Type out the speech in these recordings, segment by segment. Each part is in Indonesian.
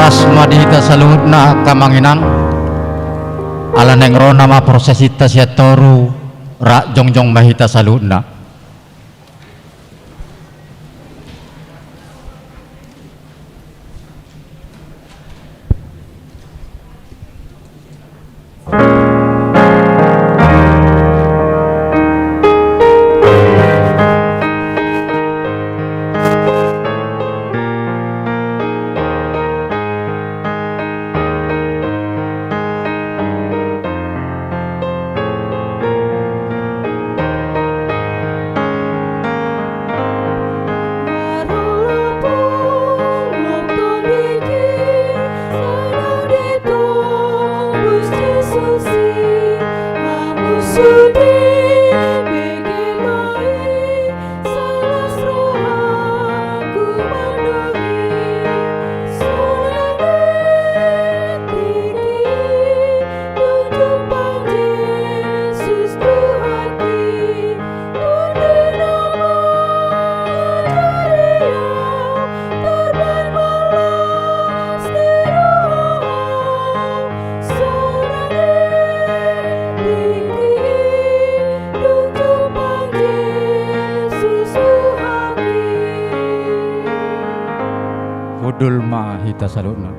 ruas madihita saludna kamanginang ala nengro nama prosesita siatoru rak jongjong mahita saludna. Budul mahita saludna.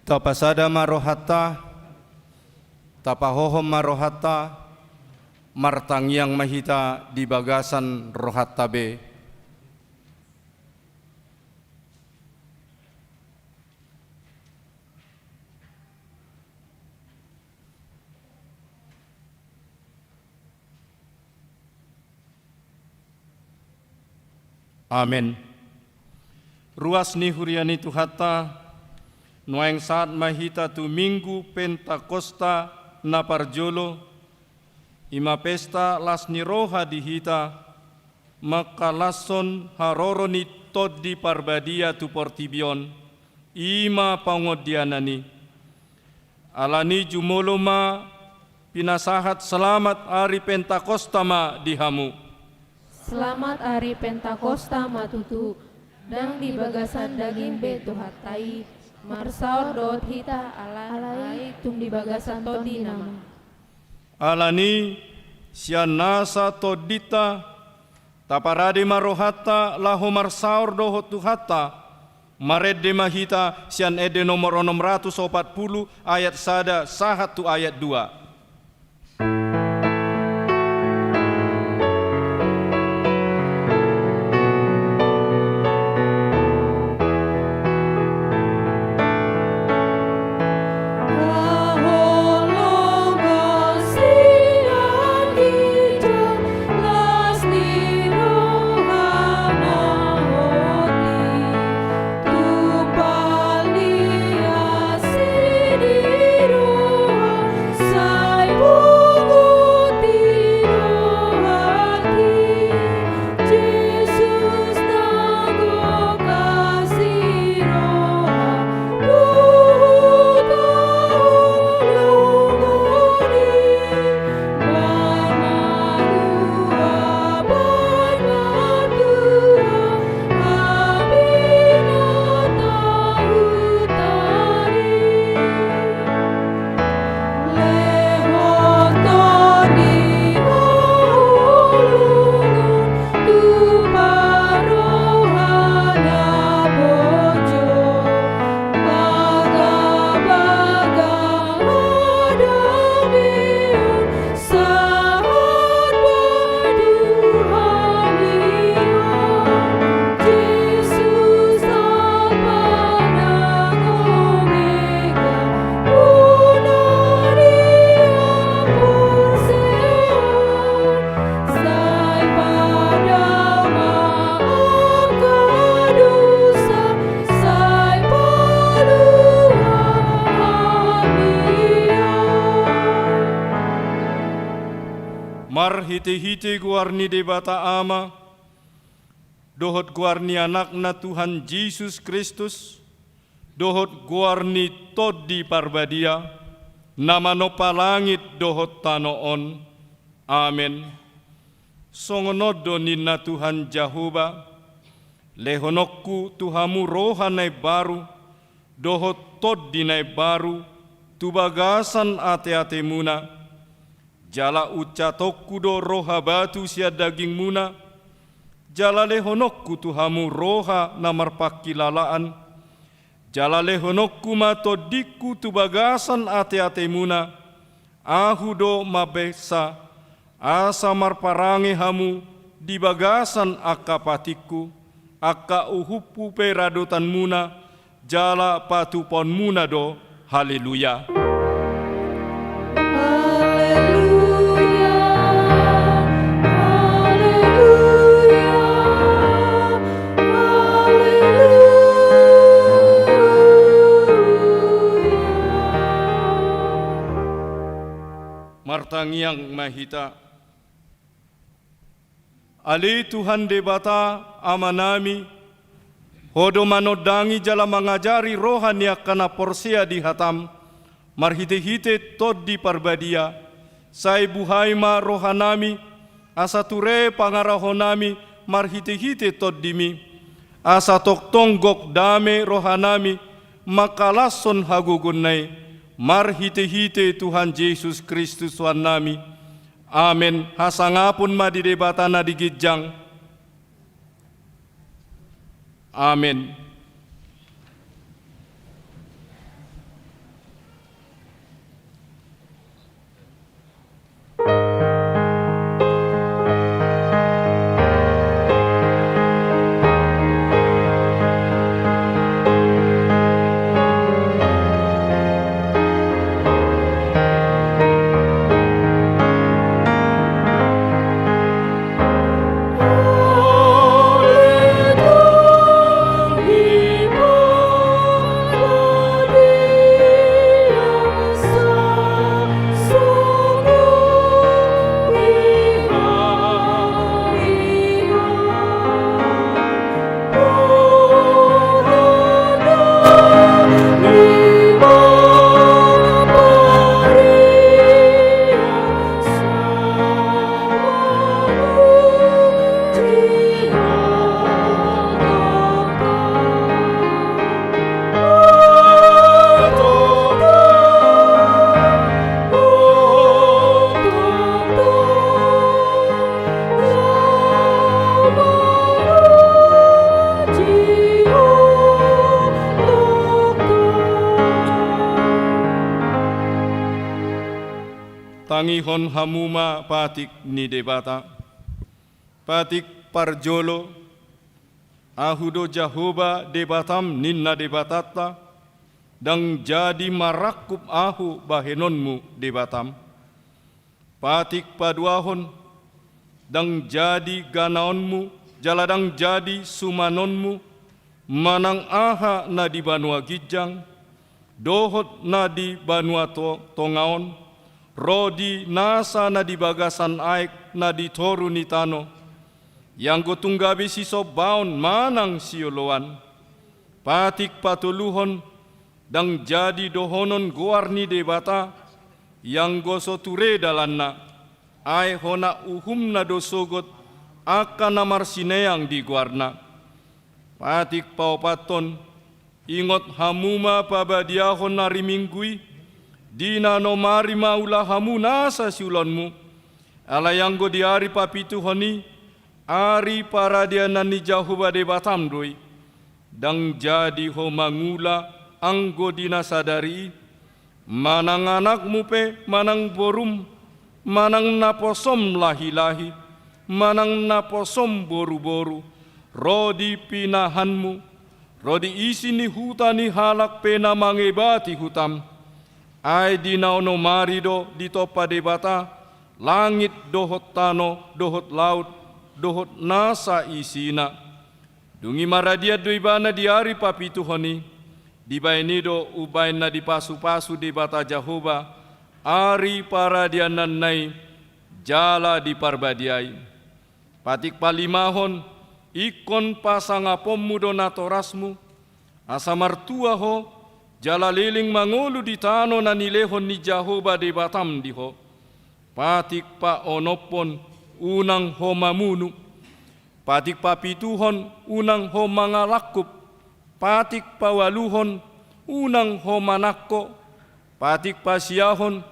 Tapasada marohata, tapahohom marohata, martangyang mahita di bagasan rohata be. Amin. Ruas ni huriani tuhata, nuaeng saat mahita tu minggu Pentakosta na parjolo, ima pesta lasni roha dihita, maka lason haroroni todi parbadia tu portibion, ima pangodianani. Alani jumoloma pinasahat selamat hari Pentakosta ma dihamu. Selamat hari Pentakosta matutu, dang di bagasan daging betu hatai, marsaor dot hita alai tung di bagasan todi nama. Alani sian nasa todita, taparade marohata lahu marsaor dohot tuhata, marede mahita sian ede nomor 640 ayat sada sahat tu ayat 2. Mar hite-hite guarni de bata ama, dohot guarni anakna Tuhan Yesus Kristus, dohot guarni todi parbadia, nama no palangit dohot tanoon. Amen. Songonodo ninna Tuhan Jehovah, lehonokku Tuhamu rohanai baru, dohot todinai baru, tubagasan ate-ate muna, jala ucatokku do roha batu sia daging muna, jala lehonokku Tuhamu roha namar pakilalaan, jala lehonokku matodikku tubagasan ate-ate muna, ahu do mabesa, asa marparange hamu di bagasan akapatikku, akka uhupu peradotan muna, jala patupon muna do, haleluya. Martangiang mahita, ali Tuhan debata amanami, hodo manodangi jala mengajari rohani akana porsia di hatam, marhite-hite tod di parbadia, sai buhaima rohanami, asa ture pangarahonami, marhite-hite tod dimi, asa tonggok dame rohanami, makalason hagugunai, marhite-hite Tuhan Yesus Kristus wanami. Amen. Hasangapun madidebatana digijang. Amen. Tangihon hamuma patik ni debata, patik parjolo, ahudo Jehovah debatam ninna debatata, dang jadi marakup ahu bahenonmu debatam, patik paduahon, dang jadi ganaonmu, jaladang jadi sumanonmu, manang aha na di banua gijang, dohot na di banua tongaon, rodi nasa na di bagasan aik na di toru ni tano, yang gotunggabi si sobaon manang sioloan, patik patuluhon, dang jadi dohonon guarni debata, yang goso ture dalanna, ai hona uhum na dosogot, akan namar sineang di guarna, patik paupaton, ingot hamuma pabadiahon nariminggui, dina no mari maula hamu nasa siulanmu, alayanggo di ari papitu honi, ari para dia nani Jehovah debatam doi, dang jadi ho mangula anggo dina sadari, manang anakmu pe manang borum, manang naposom lahi-lahi, manang naposom boru-boru, rodi pinahanmu, rodi isi ni hutani halak pena mangebati hutam, ai di nauno marido di topa debata, langit dohot tano, dohot laut, dohot nasa isina. Dungi maradia doibana di ari papitu honi, di bainido ubaina di pasu-pasu debata Jehovah, ari para diananai, jala di parbadiai. Patik palimahon, ikon pasangapommu donatorasmu, asa martua ho, jala liling mangulu di tano na nilehon ni Jahoba de Batam diho, patik pa onopon unang ho mamunu, patik pa pituhon unang ho mangalakup, patik pa waluhon unang ho manakko, patik pa siyahon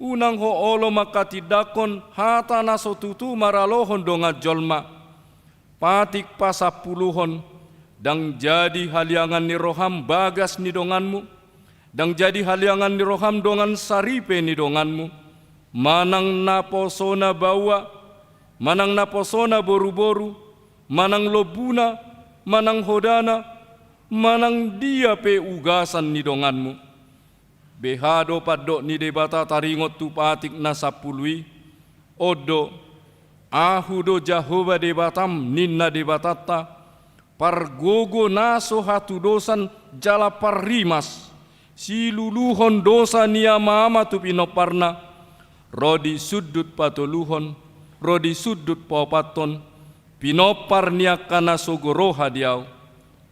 unang ho olo makatidakon hata naso tutu maralohon donga jolma, patik pa sapuluhon dang jadi haliangan ni roham bagas ni donganmu, dang jadi haliangan ni roham dongan saripe ni donganmu, manang naposona bawa, manang naposona boru-boru, manang lobuna, manang hodana, manang dia pe ugasan ni donganmu. Behado paddo ni debata taringot tu patik na sapului, odo, ahudo Jahoba debatam ninna debatata, pargogo naso hatu dosan jala parrimas, siluluhon dosa nia mama tu pinoparna, rodi sudut patoluhon, rodi sudut popaton, pinopar nia kana sogoroha diau,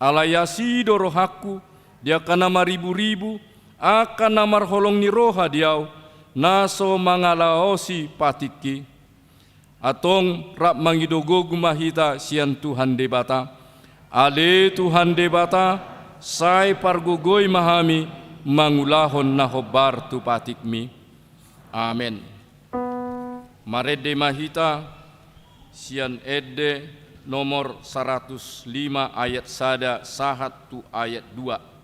alayasi dorohaku, dia kana maribu-ribu, akan namar holong ni roha diau, naso mangalaosi patiki, atong rap mangidogo gumahita sian Tuhan debata, ale Tuhan debata, sai pargogoy mahami, mangulahon na hobar tu patikmi. Amen. Marede mahita sian ede nomor 105 ayat sada sahat tu ayat 2.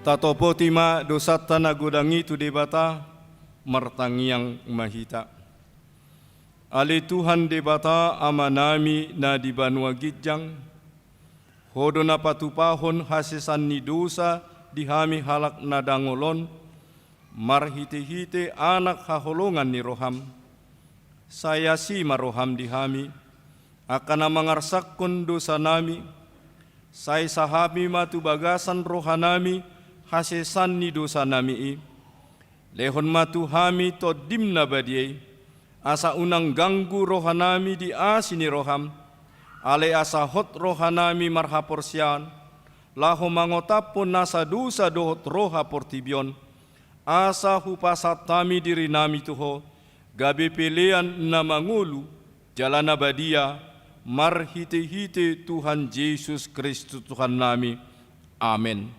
Tatopo tima dosata na godangi tu debata martangiang mahita. Ale Tuhan debata amanami na di banua gijang, hodo na patupahon hasisan ni dosa dihami halak na dangolon, marhite-hite anak haholongan ni roham, saya si maroham dihami, akan mangarsakon dosa nami, saya sahami matu bagasan rohanami, hasesan ni dosa nami lehon matu hami to dimna badiai asa unang ganggu rohanami di asini roham ale asa hot rohanami marhaporsian laho mangotapon nasa dosa dohot roha portibion asa hupasatami diri nami tuho gabe pelean na mangulu jalana badia marhite-hite Tuhan Yesus Kristus Tuhan nami. Amin.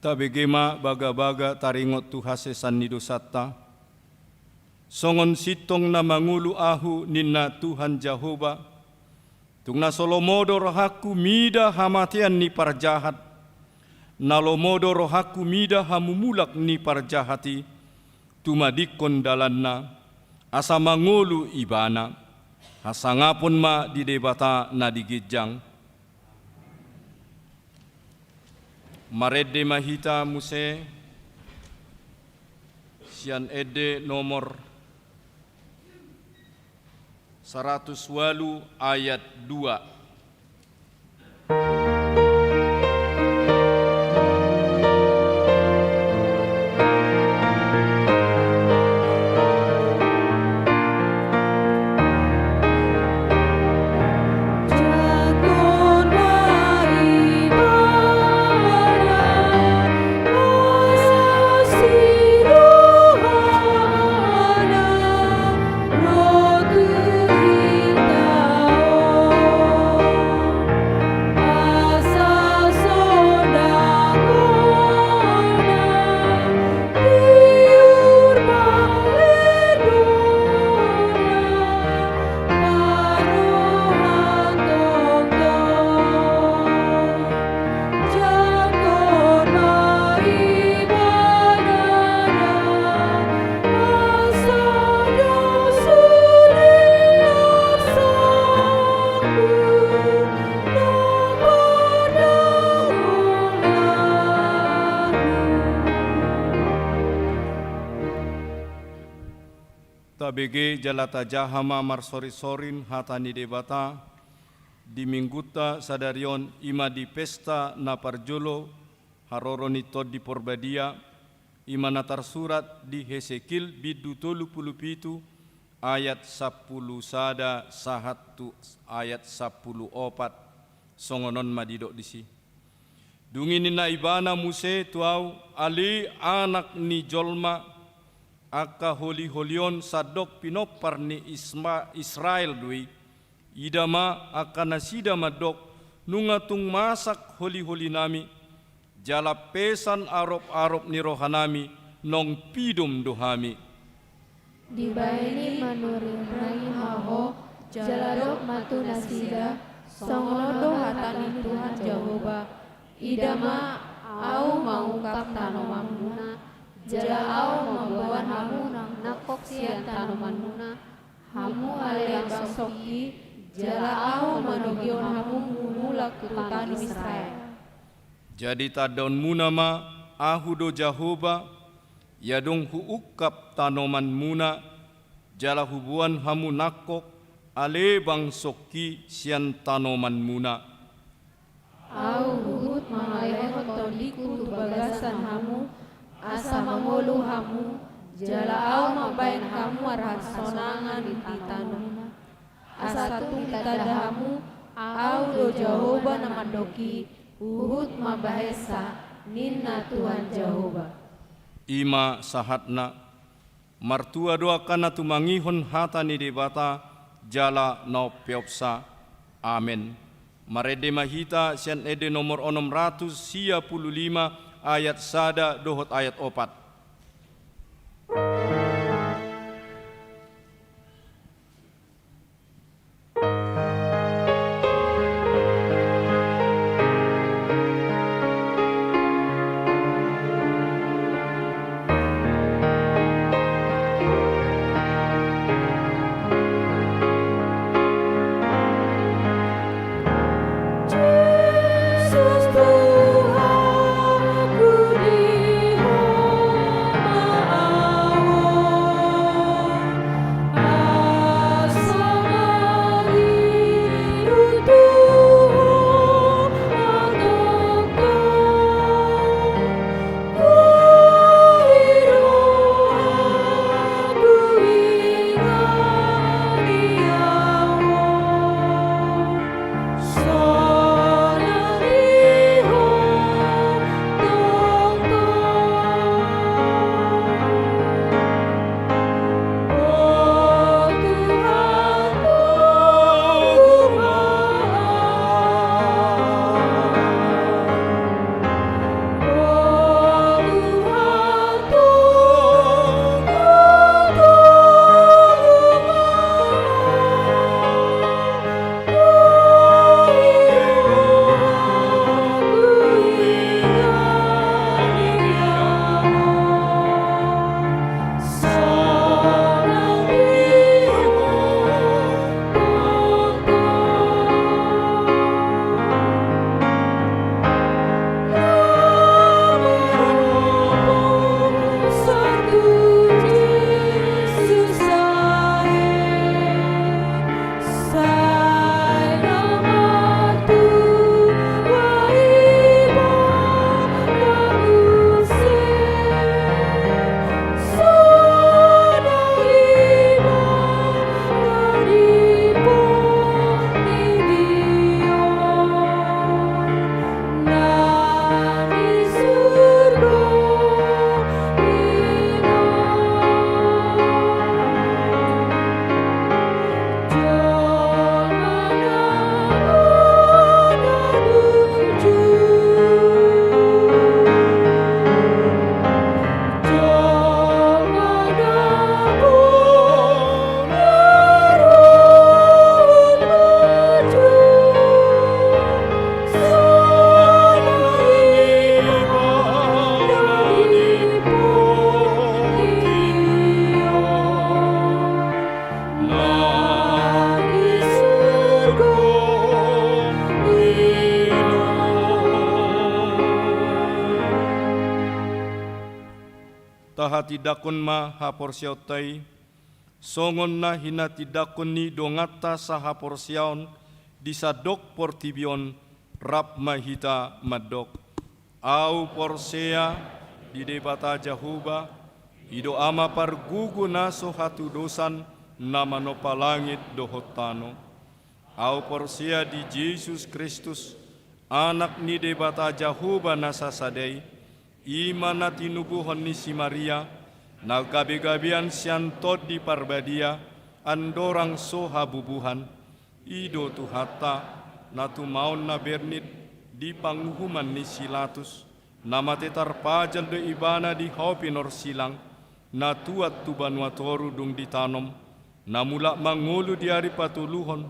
tabegema baga-baga taringot tu hasesan ni dosatta. Songon sitong na mangulu ahu ninna Tuhan Jehova. Tung na solomodo rohaku mida hamatian ni parjahat. Nalomodo rohaku mida hamumulak ni parjahati. Tumadikon dalanna asa mangulu ibana. Hasangapun ma di debata na digijang. Marede mahita muse sian ede nomor 108 ayat 2. Tabege jalata jahama marsori-sorin hatani debata di mingguta sadarion ima di pesta na parjolo haroroni tod di porbadia ima natar surat di Hesekil bidu tolu pulupitu ayat 10 sada sahatu ayat 10 opat songonon madidok disi. Dungini na ibana muse tuau ali anak ni jolma aka holi-holion sadok pinopar ni Israel dui idama aka nasida madok nungatung masak holi-holi nami jala pesan arop-arop ni rohanami nong pidum dohami Dibaini manuri rahimaho jaladok matu nasida songonodo hatani Tuhan Jehova idama au mengungkap tanoman muna jala au membawa hamu nakok sian tanoman muna hamu ale bangsoki jala au manogion hamu mulak tutanu Israel. Jadi tadaun muna ma ahudo Jehova yadong huukap tanoman muna jala hubuan hamu nakok ale bangsoki sian tanoman muna. Au huhut mangalehot tondiku tu bagasan hamu asa mangulu hamu jala au mabain hamu arhat sonangan di tanuna asa tung tada hamu au do Jehova namadoki uhut mabahesa ninna Tuhan Jehova. Ima sahatna martua doa kana tumangihon hatani debata jala no peopsa amen. Marede mahita sian ede nomor 655 ayat sada dohot ayat 4. Yesus Tuhan ku di hati dakon ma haporsiautai, songon na hinati dakon ni dongata sa haporsiaon, disadok portibion, rap mahita madok. Au porsea di debata Jahuba, ido ama pargugu naso hatu dosan, nama no palangit dohotano. Au porsea di Yesus Kristus, anak ni debata Jahuba nasa sadai, imana tinubuhon ni si Maria, na gabi-gabian siantod di parbadia, andorang soha bubuhan, ido tuhata, na tumaon na bernit, di panghuman ni silatus, na matetar pajal do ibana di hopinor silang, na tuat tu banuatoru dung ditanom, na mula mangulu di hari patuluhon,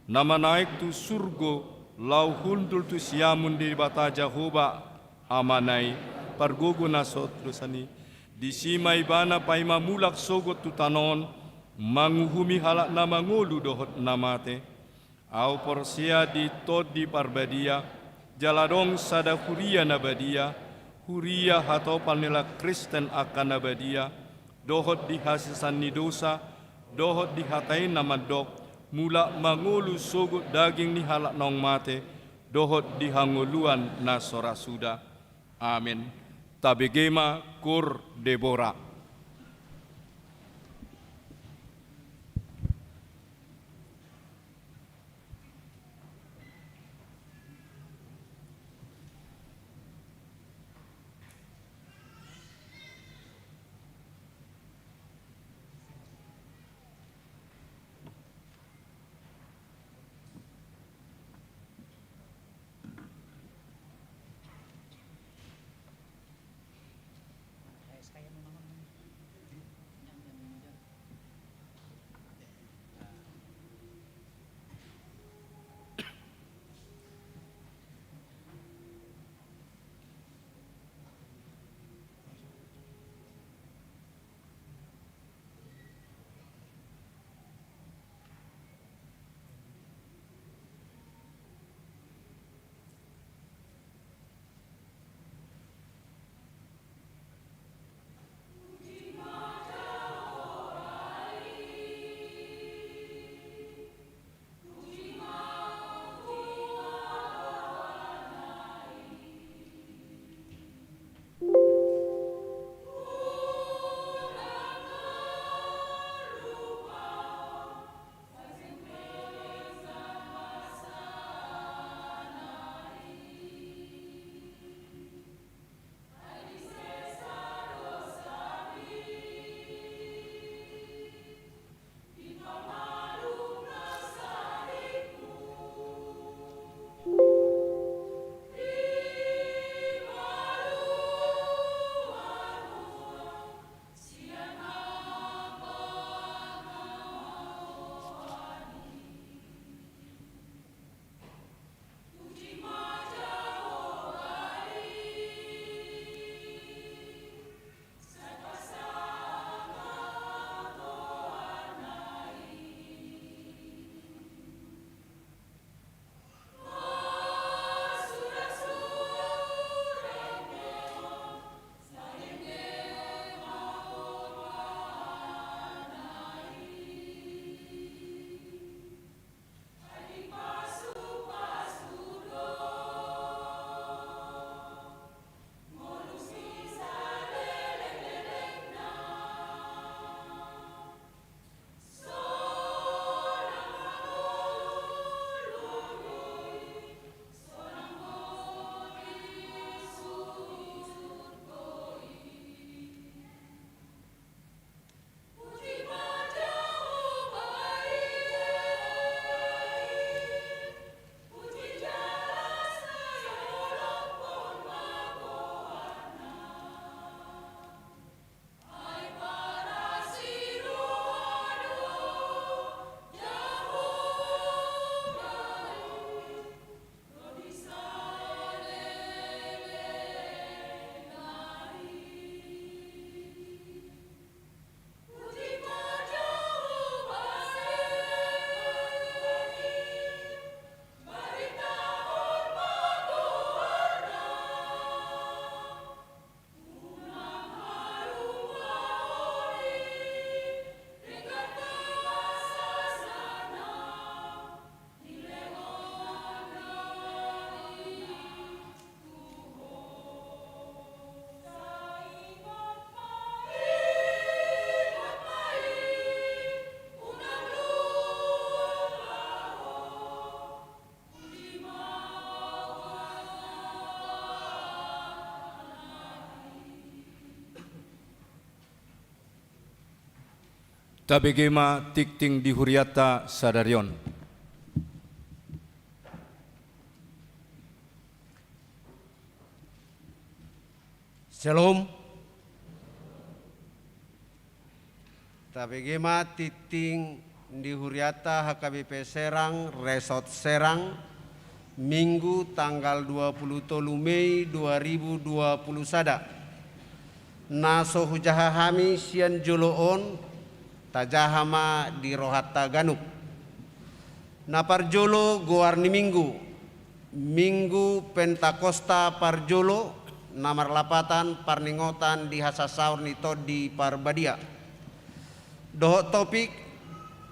na manaik tu surgo, lau hundul tu siamun di bata Jahoba, amanai, pargogo na sot dosani, di sima ibana paima mulak sogot tu tanon, manguhumi halak na mangulu dohot namate, au porsia di tod di parbadia, jaladong sada huria nabadia, huria hatau panela Kristen akan nabadia, dohot di hasisan ni dosa, dohot di hatai nama dok, mula mangulu sogut daging ni halak nong mate, dohot di hanguluan na sorasuda. Amin. Tabegema kur Deborah. tabegema tikting di huriata sadarion. Shalom. Tabegema titing di huriata HKBP Serang, Resort Serang, Minggu tanggal 23 Mei 2020 sada. Naso hujahahami sian joloon tajahama di rohata ganup. Naparjolo goarni Minggu Pentakosta Parjolo namar lapatan parningotan di hasasaur nito di Parbadia. Dohot topik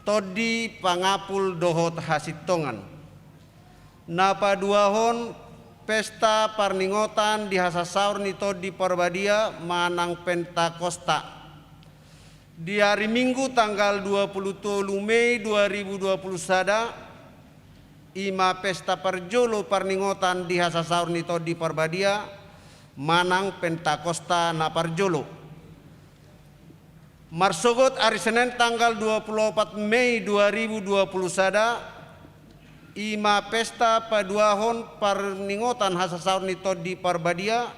todi pangapul dohot hasitongan. Napa duahon pesta parningotan di hasasaur nito di Parbadia manang Pentakosta. Di hari Minggu tanggal 23 Mei 2020 sada ima pesta parjolo parningotan di hasasaur nito di Parbadia manang Pentakosta na parjolo. Marsogot hari Senin tanggal 24 Mei 2020 sada ima pesta paduahon parningotan hasasaur nito di Parbadia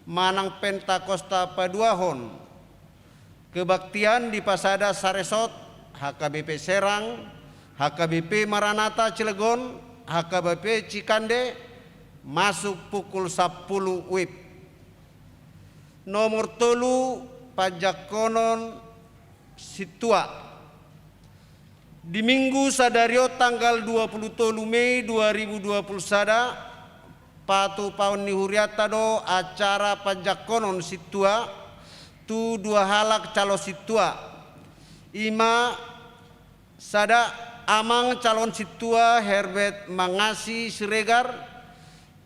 manang Pentakosta paduahon. Kebaktian di Pasada Saresot, HKBP Serang, HKBP Maranata Cilegon, HKBP Cikande masuk pukul 10 WIB. Nomor tolu pajak konon situa. Di Minggu sadario tanggal 23 Mei 2020 sada patu paun ni huriata do acara pajak konon situa tu dua halak calo situa. Ima sada amang calon situa Herbert Mangasi Siregar,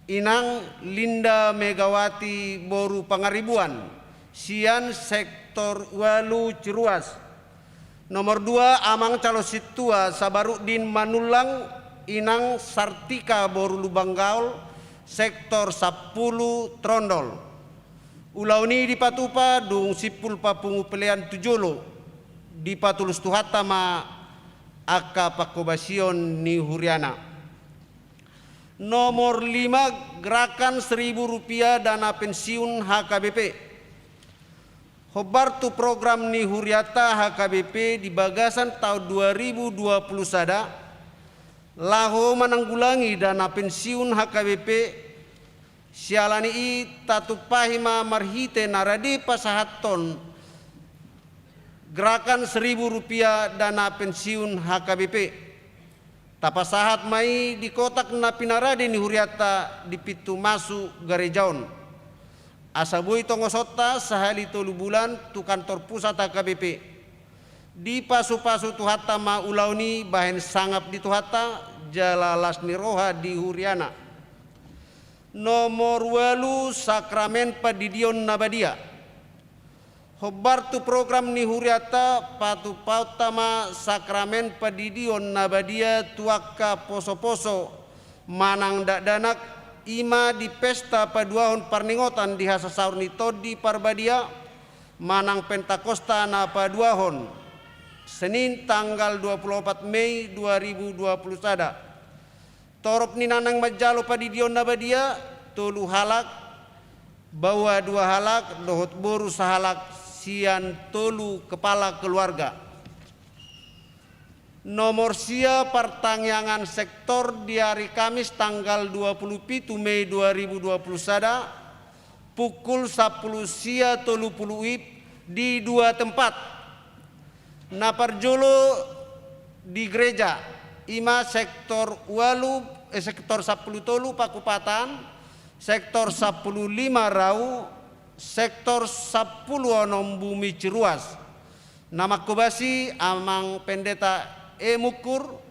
inang Linda Megawati Boru Pangaribuan, sian sektor Walu Ciruas. Nomor 2 amang calon situa Sabarudin Manulang, inang Sartika Boru Lubanggaul, sektor 10 Trondol. Ulauni di patupa dung sipul papungu pelean tujolo di patulus tuhata ma aka pakobasion ni huriana. Nomor 5 gerakan Rp1.000 dana pensiun HKBP. Hobartu program ni huriata HKBP di bagasan tahun 2020 sada laho menanggulangi dana pensiun HKBP sialani i tatupahima marhite naradi pasahaton gerakan Rp1.000 dana pensiun HKBP. Tapasahat mai di kotak na pinaradi ni huriata di pitu masu garejaon. Asabui tongosota sahali tolu bulan tu kantor pusat HKBP. Di pasu-pasu tuhata ma ulauni bahen sangap di tuhata jalalas ni roha di huriana. Nomor 8 sakramen padidion nabadia. Hobartu program ni huriata patu pautama sakramen padidion nabadia tuaka poso-poso manang danak ima di pesta paduahon parningotan di hasasaur nito di Parbadia manang Pentakosta na paduahon Senin tanggal 24 Mei 2020 sada. Torop ni nanang majalo padidion nabadia tolu halak bawa 2 halak dohot boru sahalak sian tolu kepala keluarga. Nomor sia pertangyangan sektor di hari Kamis tanggal 27 Mei 2020 sada pukul 10 sia tolu puluh WIB di 2 tempat. Naparjolo di gereja ima sektor Walu sektor 10 tolu Pakupatan, sektor 15 Rau, sektor 10 Onom Bumi Ciruas. Nama kubasi amang pendeta Mukur,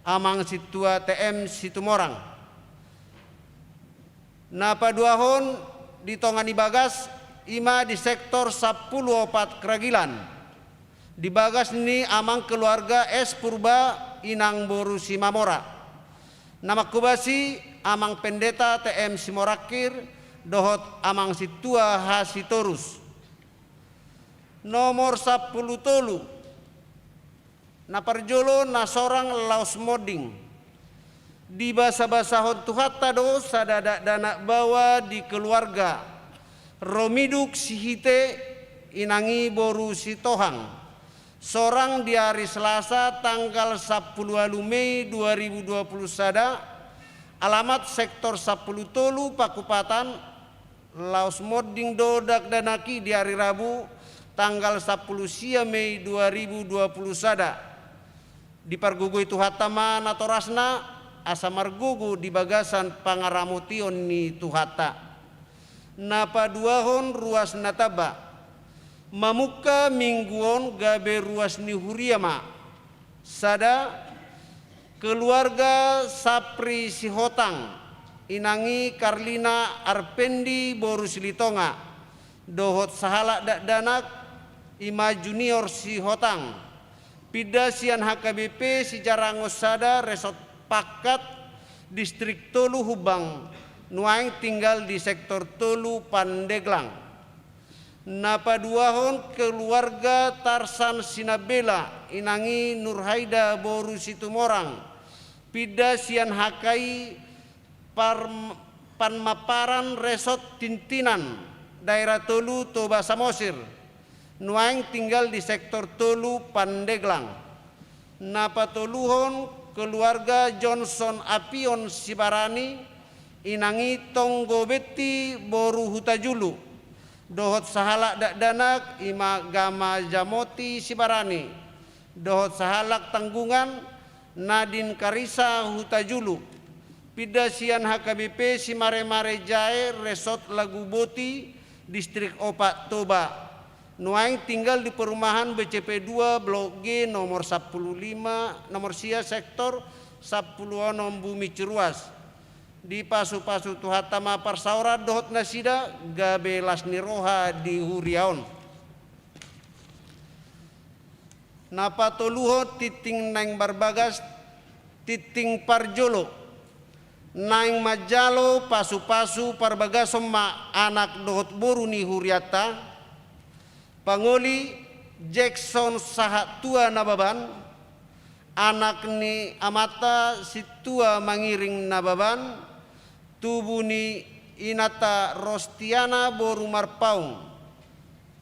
amang situa TM Situmorang. Napa duahon di tongani bagas ima di sektor 10 Opat Keragilan. Di bagas ini amang keluarga S Purba inang boru Simamora. Nama kubasi amang pendeta TM Simorakir dohot amang situa Hasitorus. Nomor 10 tolu na parjolo na sorang laos moding di basa-basahon tuhata do sadada dana bawa di keluarga romiduk sihite inangi boru sitohang sorang di hari Selasa tanggal 10 Mei 2020 sada alamat sektor 10 Tolu Pakupatan laos moding dodak danaki di hari Rabu tanggal 10 Mei 2020 sada di pargugui tuhatama natorasna asa margugu di bagasan pangaramution ni tuhata napa duahon ruas nataba mamuka mingguon gabe ruas ni huriama sada keluarga Sapri Sihotang inangi Karlina Arpendi boru Silitonga dohot sahala danak ima junior Sihotang pidasian HKBP secara ngosada resort Pakat distrik Tolu Hubang nuaing tinggal di sektor Tolu Pandeglang napa duahon keluarga Tarsan Sinabela inangi Nurhaida boru Situmorang pidasian hakai panmaparan resort Tintinan daerah Tolu Toba Samosir nuaing tinggal di sektor Tolu Pandeglang napa toluhon keluarga Johnson Apion Sibarani inangi Tonggo Beti boru Hutajulu dohot sahalak danak ima Gama Jamoti Sibarani dohot sahalak tanggungan Nadin Karisa Hutajulu pidasian HKBP Simare-Mare Jae Resort Laguboti distrik Opak Toba nuaing tinggal di perumahan BCP 2 Blok G nomor 15 nomor sia sektor 10 Bumi Ciruas di pasu-pasu tuhatama parsaura dohot nasida gabe lasni roha di Huriaon napa toluho titing nang barbagas titing parjolo nang majalo pasu-pasu parbagasom ma anak dohot boru ni Huriata Pangoli Jackson Sahatua Nababan anak ni amata situa mangiring Nababan tubuh ni Inata Rostiana boru Marpaung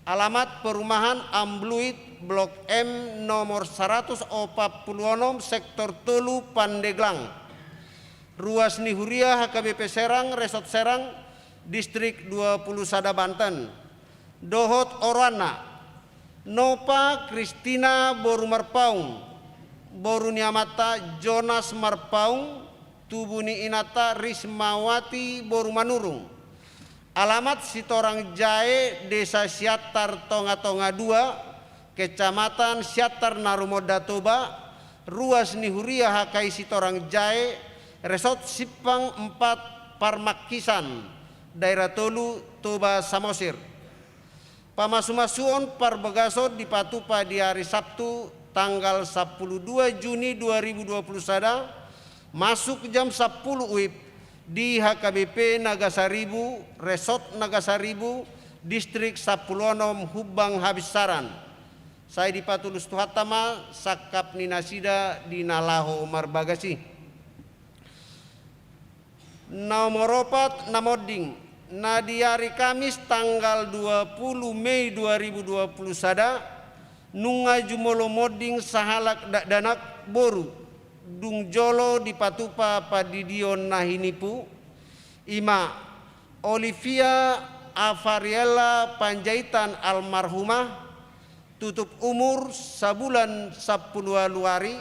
alamat perumahan Ambluit Blok M nomor 146 sektor Tolu Pandeglang ruas ni Huria HKBP Serang Resort Serang distrik 20 Sada Banten dohot Orana Nopa Kristina boru Marpaung boru niamata Jonas Marpaung tubuh ni Inata Rismawati boru Manurung alamat Sitorang Jae Desa Siatar Tonga-Tonga 2 Kecamatan Siatar Narumoda Toba ruas ni Huria Hakai Sitorang Jae Resort Sipang 4 Parmakisan daerah Tolu Toba Samosir Pamasu-masuon parbagaso di Patupa di hari Sabtu tanggal 12 Juni 2020 sada masuk jam 10 UIP di HKBP Nagasaribu Resort Nagasaribu distrik Sapulonom Hubang Habisaran saya di Patulus Tuhatama sakap ninasida di Nalaho Marbagasi nomoropat namoding nah di hari Kamis tanggal 20 Mei 2020 sada nunga jumolo moding sahalak danak boru dung jolo di Patupa Padidion Nahinipu ima Olivia Avariela Panjaitan almarhumah tutup umur sabulan 10 luari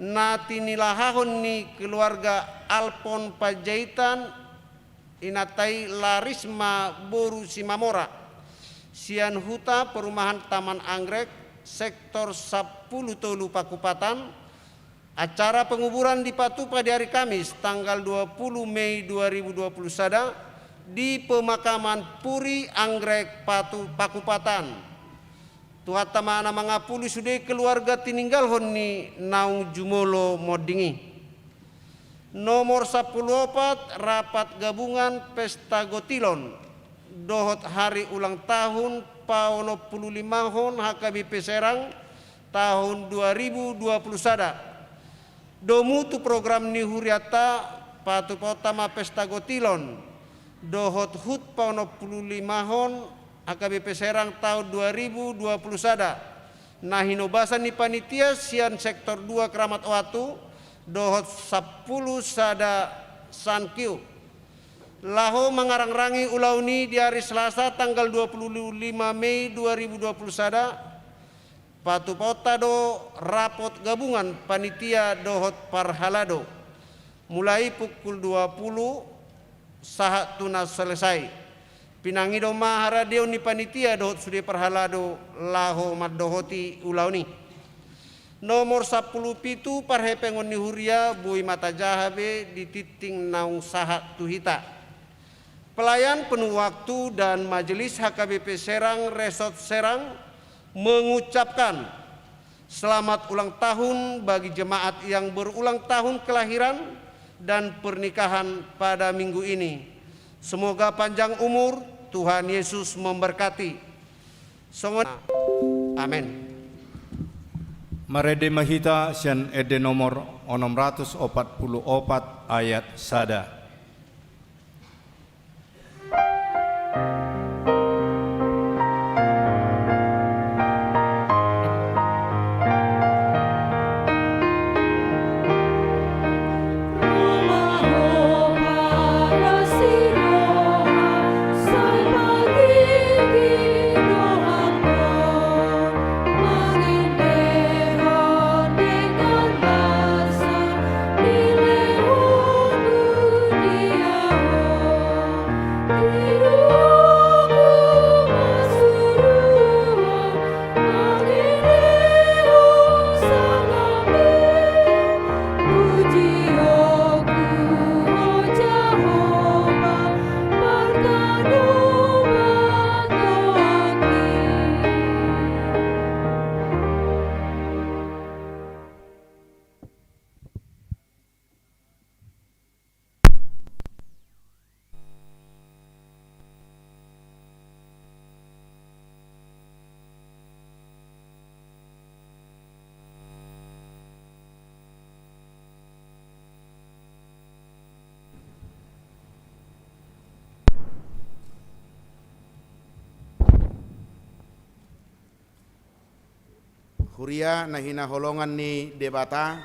nati nilahahon ni keluarga Alpon Panjaitan Inatai Larisma boru Simamora Sian Huta perumahan Taman Anggrek sektor 10 Tolu Pakupatan acara penguburan di Patupa di hari Kamis tanggal 20 Mei 2020 sada di pemakaman Puri Anggrek Pakupatan tuhatama ana mangapuli sude keluarga tininggal honni naung jumolo modingi nomor 14 rapat gabungan pesta Gotilon dohot hari ulang tahun Paulo 55 HKBP Serang tahun 2020 sada. Domu tu program ni huriata patu potama pesta gotilon dohot hut pauno 55 hon AKBP Serang tahun 2020 sada. Nah hinobasan ni panitia sian sektor 2 Keramat Watu dohot 10 sada sankiu. Laho mengarang-rangi ulauni di hari Selasa tanggal 25 Mei 2020 sada. Patu pota do rapot gabungan panitia dohot parhalado mulai pukul 20 saat tunas selesai. Pinangido maharadio ni panitia dohot sudi parhalado laho madohoti ulauni. Nomor 10 pitu parhepengon ni huria bui mata jahabe di titing naung sahat tuhita. Pelayan penuh waktu dan majelis HKBP Serang Resort Serang mengucapkan selamat ulang tahun bagi jemaat yang berulang tahun kelahiran dan pernikahan pada minggu ini. Semoga panjang umur, Tuhan Yesus memberkati. Amin. Marede mahita sian ede nomor 644 ayat sada. Huria nahina holongan ni debata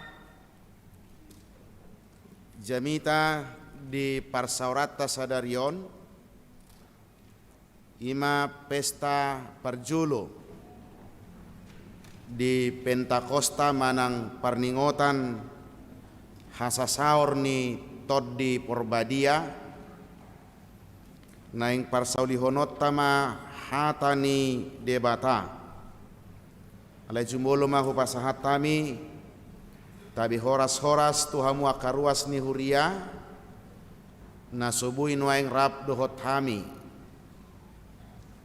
jamita di Parsaurata Sadarion ima pesta parjulo di Pentakosta manang parningotan hasasaor ni Toddi Porbadia naing parsaulihonot tama hatani debata alai jumbolo mahu pasahat tami tabi horas-horas tuhamu akaruas ni huria nasubui nuaing rap dohot hami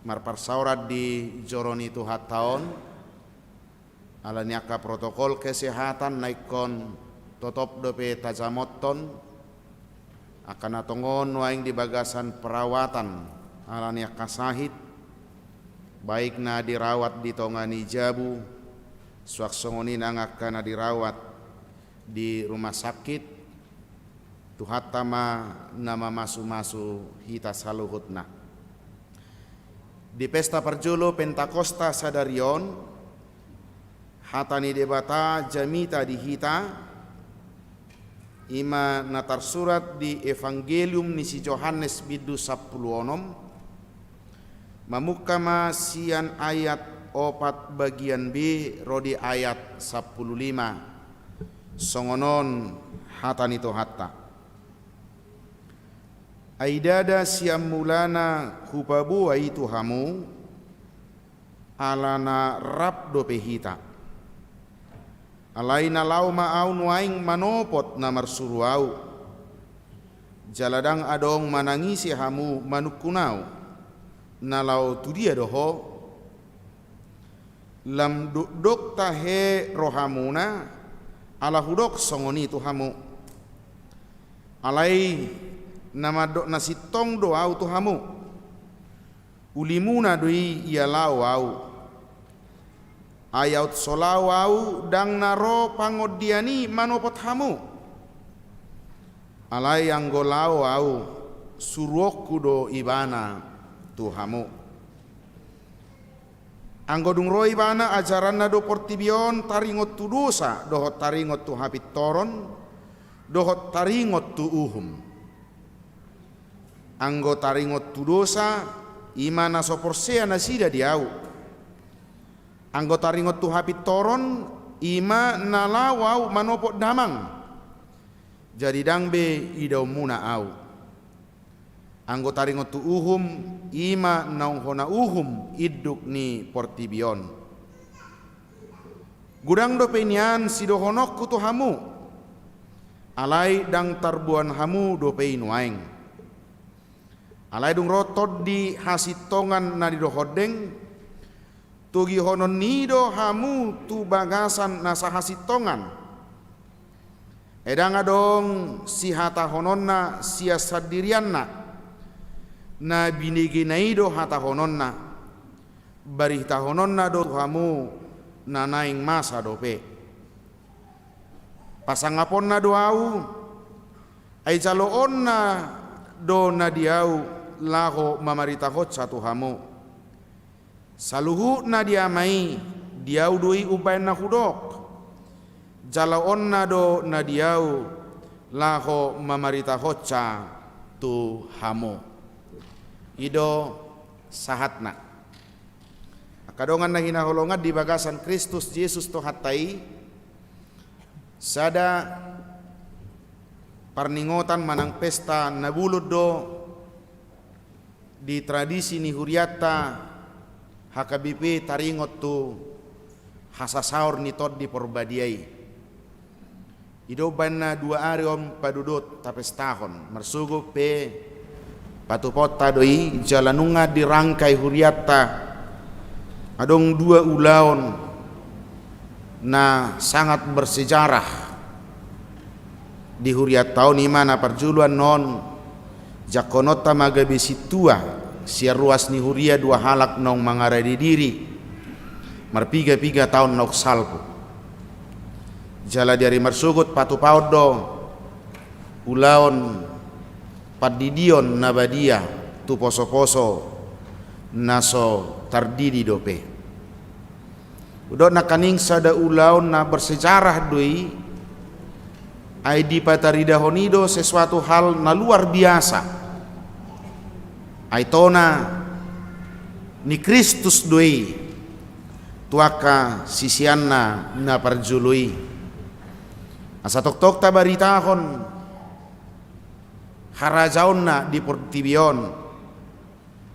marparsaurat di joroni tuhat taon ala niaka protokol kesehatan naikon totop dope tajamoton akan atongon nuaing di bagasan perawatan ala niaka sahid baik na dirawat di tongani jabu suaksongoni nangak kana dirawat di rumah sakit tuhatama nama masu-masu hita saluhutna di pesta parjolo Pentakosta Sadarion hatani debata jamita di hita ima natar surat di Evangelium ni si Yohanes bidu 10 mamukama sian ayat 4 bagian B rodi ayat 15 songonon hatani to hatta aidada siam mulana hupabu aitu hamu alana rap do pehita alaina lau ma'au nuaing manopot na marsuruau jaladang adong manangisi hamu manukunau nalau tu dia doho lam duk tahe rohamuna ala hudok songoni tu hamu alai nama dok nasitong do au tu hamu ulimuna doi ia lau au ayaut solawau dang naro pangodiani manopot hamu alai anggolau au suruokku do ibana tuhamu anggo dungro ibana ajaranna do portibion taringot tu dosa dohot taringot tu hapit toron dohot taringot tu uhum anggo taringot tu dosa imana soporsea nasida diau anggo taringot tu hapit toron ima nalawau manopot damang jadi dangbe idau muna au anggo taringot tu uhum ima naunghona uhum iduk ni portibion gudang do penian sidohonok kutu hamu alai dang tarbuan hamu do peinuaing alai dung rotod di hasitongan na di dohodeng tugi honon nido hamu tu bagasan nasa hasitongan edang adong si hata hononna sia sadirianna na binigi naido hata hononna barih tahononna do hamu na naing masa dope pasangaponna do au ai caloonna do na diau laho mamarita hot satu hamu saluhu na diamai diau doi ubain na hudok jalaonna do na diau laho mamarita hotcha tu hamu ido sahatna kadongan na hinaholongan di bagasan Kristus Yesus to hatai sada parningotan manang pesta nabulod do di tradisi ni huriata hakabipi taringot tu hasasaur ni tod di porbadiai ido banna 2 ari om padudut tapestahon mersugo pe patu pota doi jalanunga dirangkai huriata adong 2 ulaon na sangat bersejarah di huriat tahun imana perjuluan non jakonota magabe situa sia ruas ni huria 2 halak nong mangara di diri marpiga-piga tahun nok salpu jala dari marsugut patu paudo ulaon padidion nabadia tu poso-poso naso tardidi dope udot na kaning sada ulaon na bersejarah doi ai di patarida honido sesuatu hal na luar biasa ai tona ni Kristus doi tuaka sisianna na parjului asa tok-tok tabaritahon harajaonna di portibion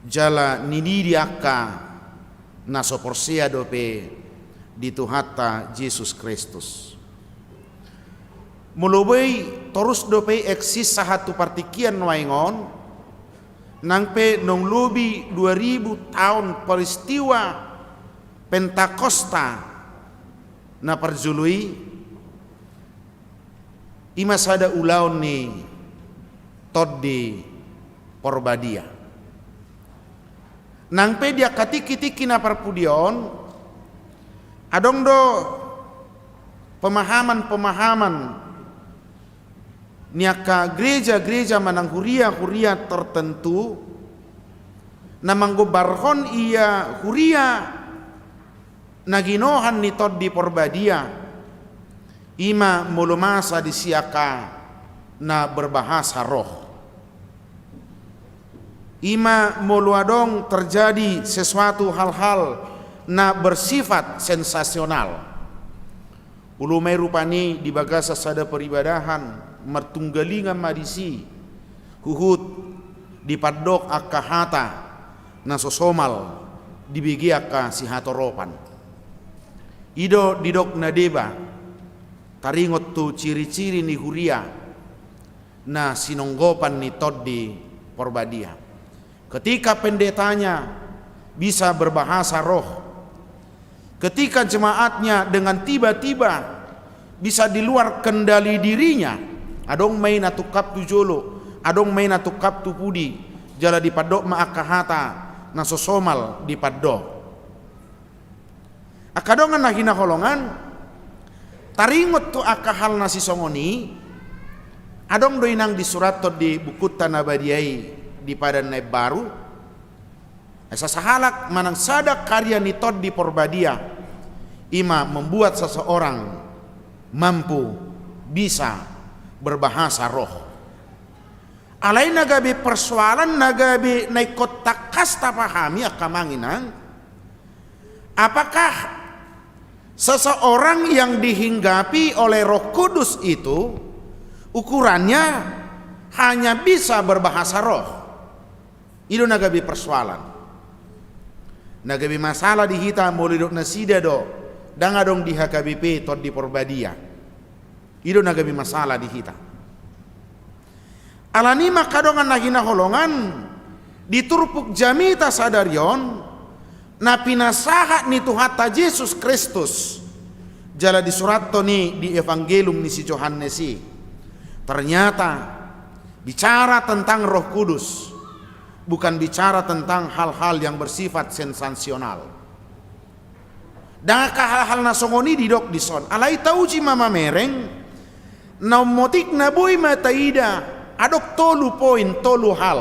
jala nididi akka na soporsia dope di tuhata Yesus Kristus mulubay torus dope eksis sahatu partikian waingon nangpe nong lubi 2000 tahun peristiwa Pentakosta na parjului ima sada ulaon ni tod di porbadia nang pe dia katiki-tiki na parpudion adong do pemahaman niaka gereja-gereja manang huria tertentu na manggobarhon iya huria naginohan ni tod di porbadia ima mulumasa di siaka na berbahasa roh ima muluadong terjadi sesuatu hal-hal na bersifat sensasional ulumai rupani di bagasa sada peribadahan mertunggalingan madisi huhut di padok akka hata na sosomal dibigi akka si hatoropan ido didok na deba taringot tu ciri-ciri ni huria na sinonggopan ni tod di porbadia ketika pendetanya bisa berbahasa roh ketika jemaatnya dengan tiba-tiba bisa di luar kendali dirinya adong main atukap tu jolo adong main atukap tu pudi jala di padok maakahata na sosomal di padok Akadongan na hinaholongan, taringot to akahal na si songoni, adong doinang disurat to di bukutan na badiyay di padan na baru, sa sahalak manang sadak karya ni Tod di Porbadia, ima membuat seseorang mampu bisa berbahasa roh. Alay nagabi persoalan nagabi naikot takas tapahami akamanginang, apakah seseorang yang dihinggapi oleh Roh Kudus itu ukurannya hanya bisa berbahasa roh? Itu nagabi persoalan. Nagabi masalah di hita mulai dok nasida do dangadong di HKBP Tod di Porbadia. Itu nagabi masalah di hita. Alani makadongan nagina holongan diturpuk jamita sadarion na pinasahat ni Tuhata Yesus Kristus jala di surat to ni di Evangelium ni si Yohanes. Ternyata bicara tentang Roh Kudus, bukan bicara tentang hal-hal yang bersifat sensasional. Dan hal-hal nasongoni di dok dison alai tauji mama mereng naumotik na boy mataida adok tolu poin tolu hal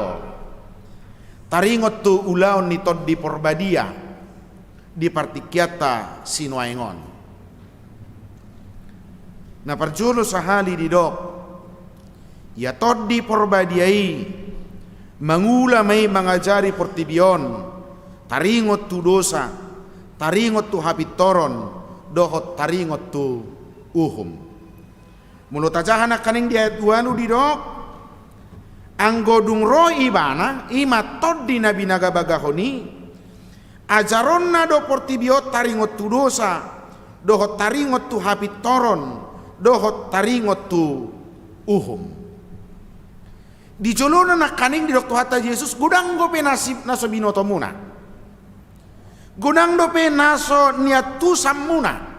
taringot tu ulaon ni Tod di Porbadia di partikiata sinuaingon na parjulo sahali di dok ya Tod di Porbadiai mangula may mangajari portibion taringot tu dosa, taringot tu habitoron, dohot taringot tu uhum. Mulut ajahan kaning di ayat 2 di dok anggodung roh ibana ima Tod di nabi nagabagahoni ajaron na do portibio taringot tu dosa, dohot taringot tu habitoron, dohot taringot tu uhum. Di jolona na kaning di dokto hata Yesus gudang go pe nasib naso binoto muna, gudang do pe naso niatu samuna.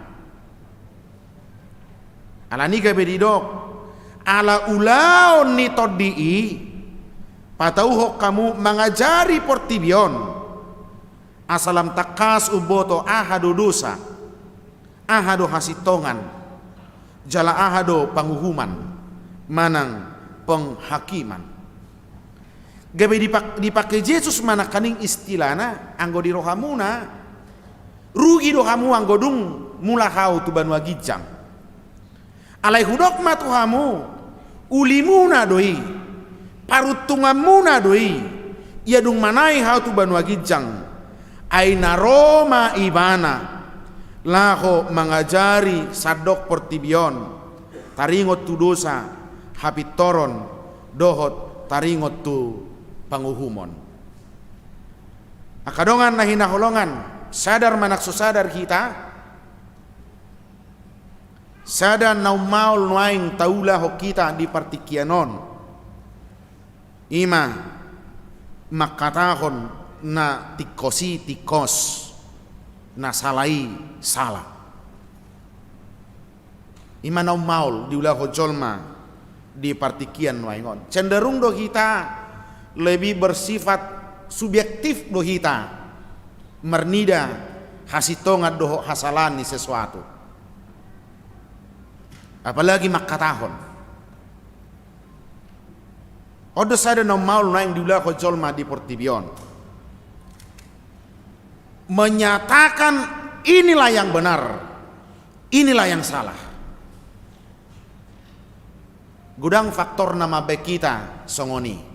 Ala ni gabe di dok ala ulaon ni Tod di patauhok kamu mangajari portibion asalam takas uboto ahado dosa, ahado hasitongan, jala ahado panguhuman, manang penghakiman. Gabe dipakai Yesus mana kaning istilahna anggo di rohamuna rugi dohamu anggo dung mula hau tu banua gijang alai hudok matuhamu ulimuna doi parutungamuna doi ia dung manai hau tu banua gijang aina Roma ibana laho mangajari sadok portibion taringot tu dosa habitoron dohot taringot tu panguhumon. Akadongan na hinaholongan sadar manakso sadar kita sadar naumaul nuaing taula ho kita di partikianon ima makatahon na tikosi tikos na salai salah ima naumaul diulah ho jolma di partikian nuaingon cenderung do kita lebih bersifat subjektif do hita mernida hasitongan doho hasalani sesuatu apalagi makatahon odo sada no maul naing diulah ko jolma di portibion menyatakan inilah yang benar, inilah yang salah. Gudang faktor nama baik kita songoni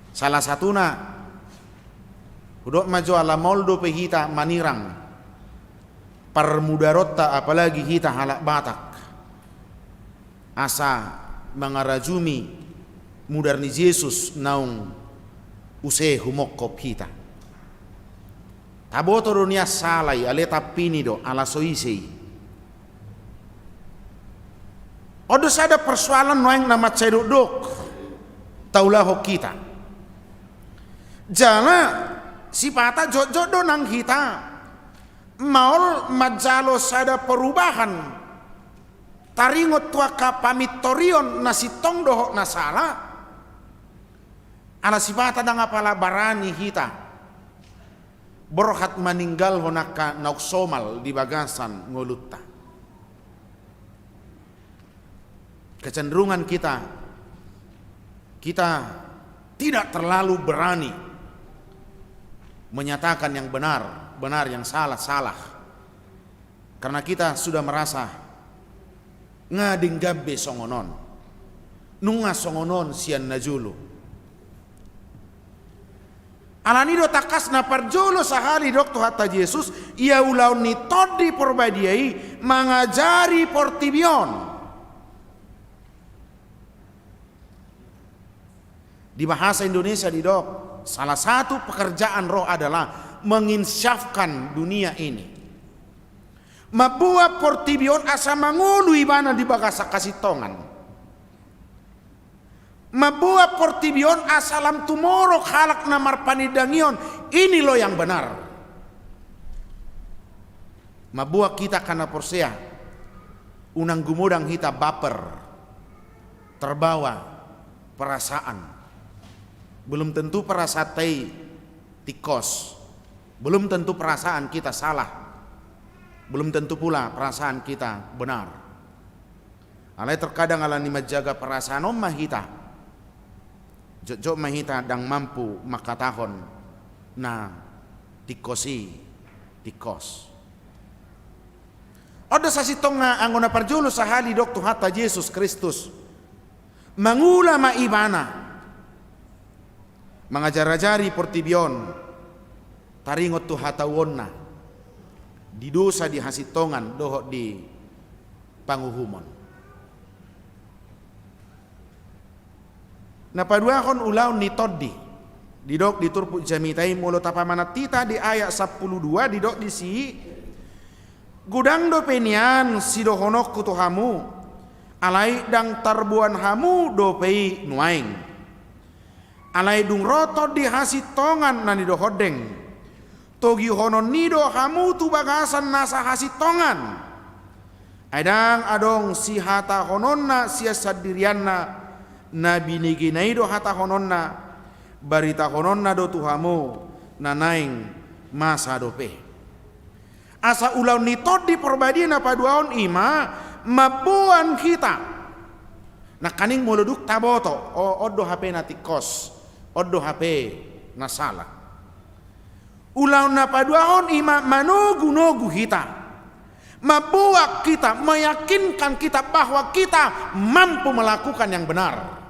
salah satuna udok maju ala moldo pehita manirang parmudarota apalagi hita halak batak asa mengarajumi mudarni Yesus naung use humokop hita taboto dunia salai aleta pinido ala soisei odo sada persoalan noeng nama cedok taulah hok kita jala sipata jodoh nang kita maul majalo sada perubahan taringot tua kapamitorion nasitong dohok nasala ala sipata dang apala barani kita Borhat meninggal honaka nauk somal di bagasan ngolutta. Kecenderungan kita tidak terlalu berani menyatakan yang benar, benar, yang salah, salah. Karena kita sudah merasa ngading gabbe songonon, nunga songonon sian najulu. Alanido takas na parjolo sahali dok tu hatta Yesus ia ulau ni todi perbadiai mengajari portibion. Di bahasa Indonesia di dok, salah satu pekerjaan roh adalah menginsyafkan dunia ini. Mabuat portibion asa mangulu ibana di bagasa kasitongan. Mabuat portibion asalam tumorok halak namar panidangion. Ini lo yang benar. Mabuat kita karena porsea unang gumudang kita baper, terbawa perasaan. Belum tentu perasaan tikos, belum tentu perasaan kita salah, belum tentu pula perasaan kita benar. Alai terkadang alani menjaga perasaan mahita, jok mahita dang mampu makatahon na tikosi tikos. Odo sasitong nga angona parjulo sahali dok tu hatta Yesus Kristus mangula maibana mangajar-ajari portibion taringot tu hatawonna di dosa di hasitongan dohok di panguhumon. Napaduakon ulaw ni toddi didok di turpu jamitai mulo tapamanatita di ayat 12 didok di si gudang do penian si dohonok kutuhamu alai dang tarbuan hamu do pei nuaing alai dung roto di hasitongan nani do hodeng togi honon nido hamu tu bagasan nasa hasitongan adang adong si hata hononna sia sadirianna nabi niginai do hata hononna barita hononna do tuhamu nanaing masa dope asa ulau nitod di perbadi na paduaon ima mabuan kita na kaning moloduk taboto o oddo HP na tikos oddo HP na sala ulau na paduaon ima manogu-nogu kita mabuak kita meyakinkan kita bahwa kita mampu melakukan yang benar.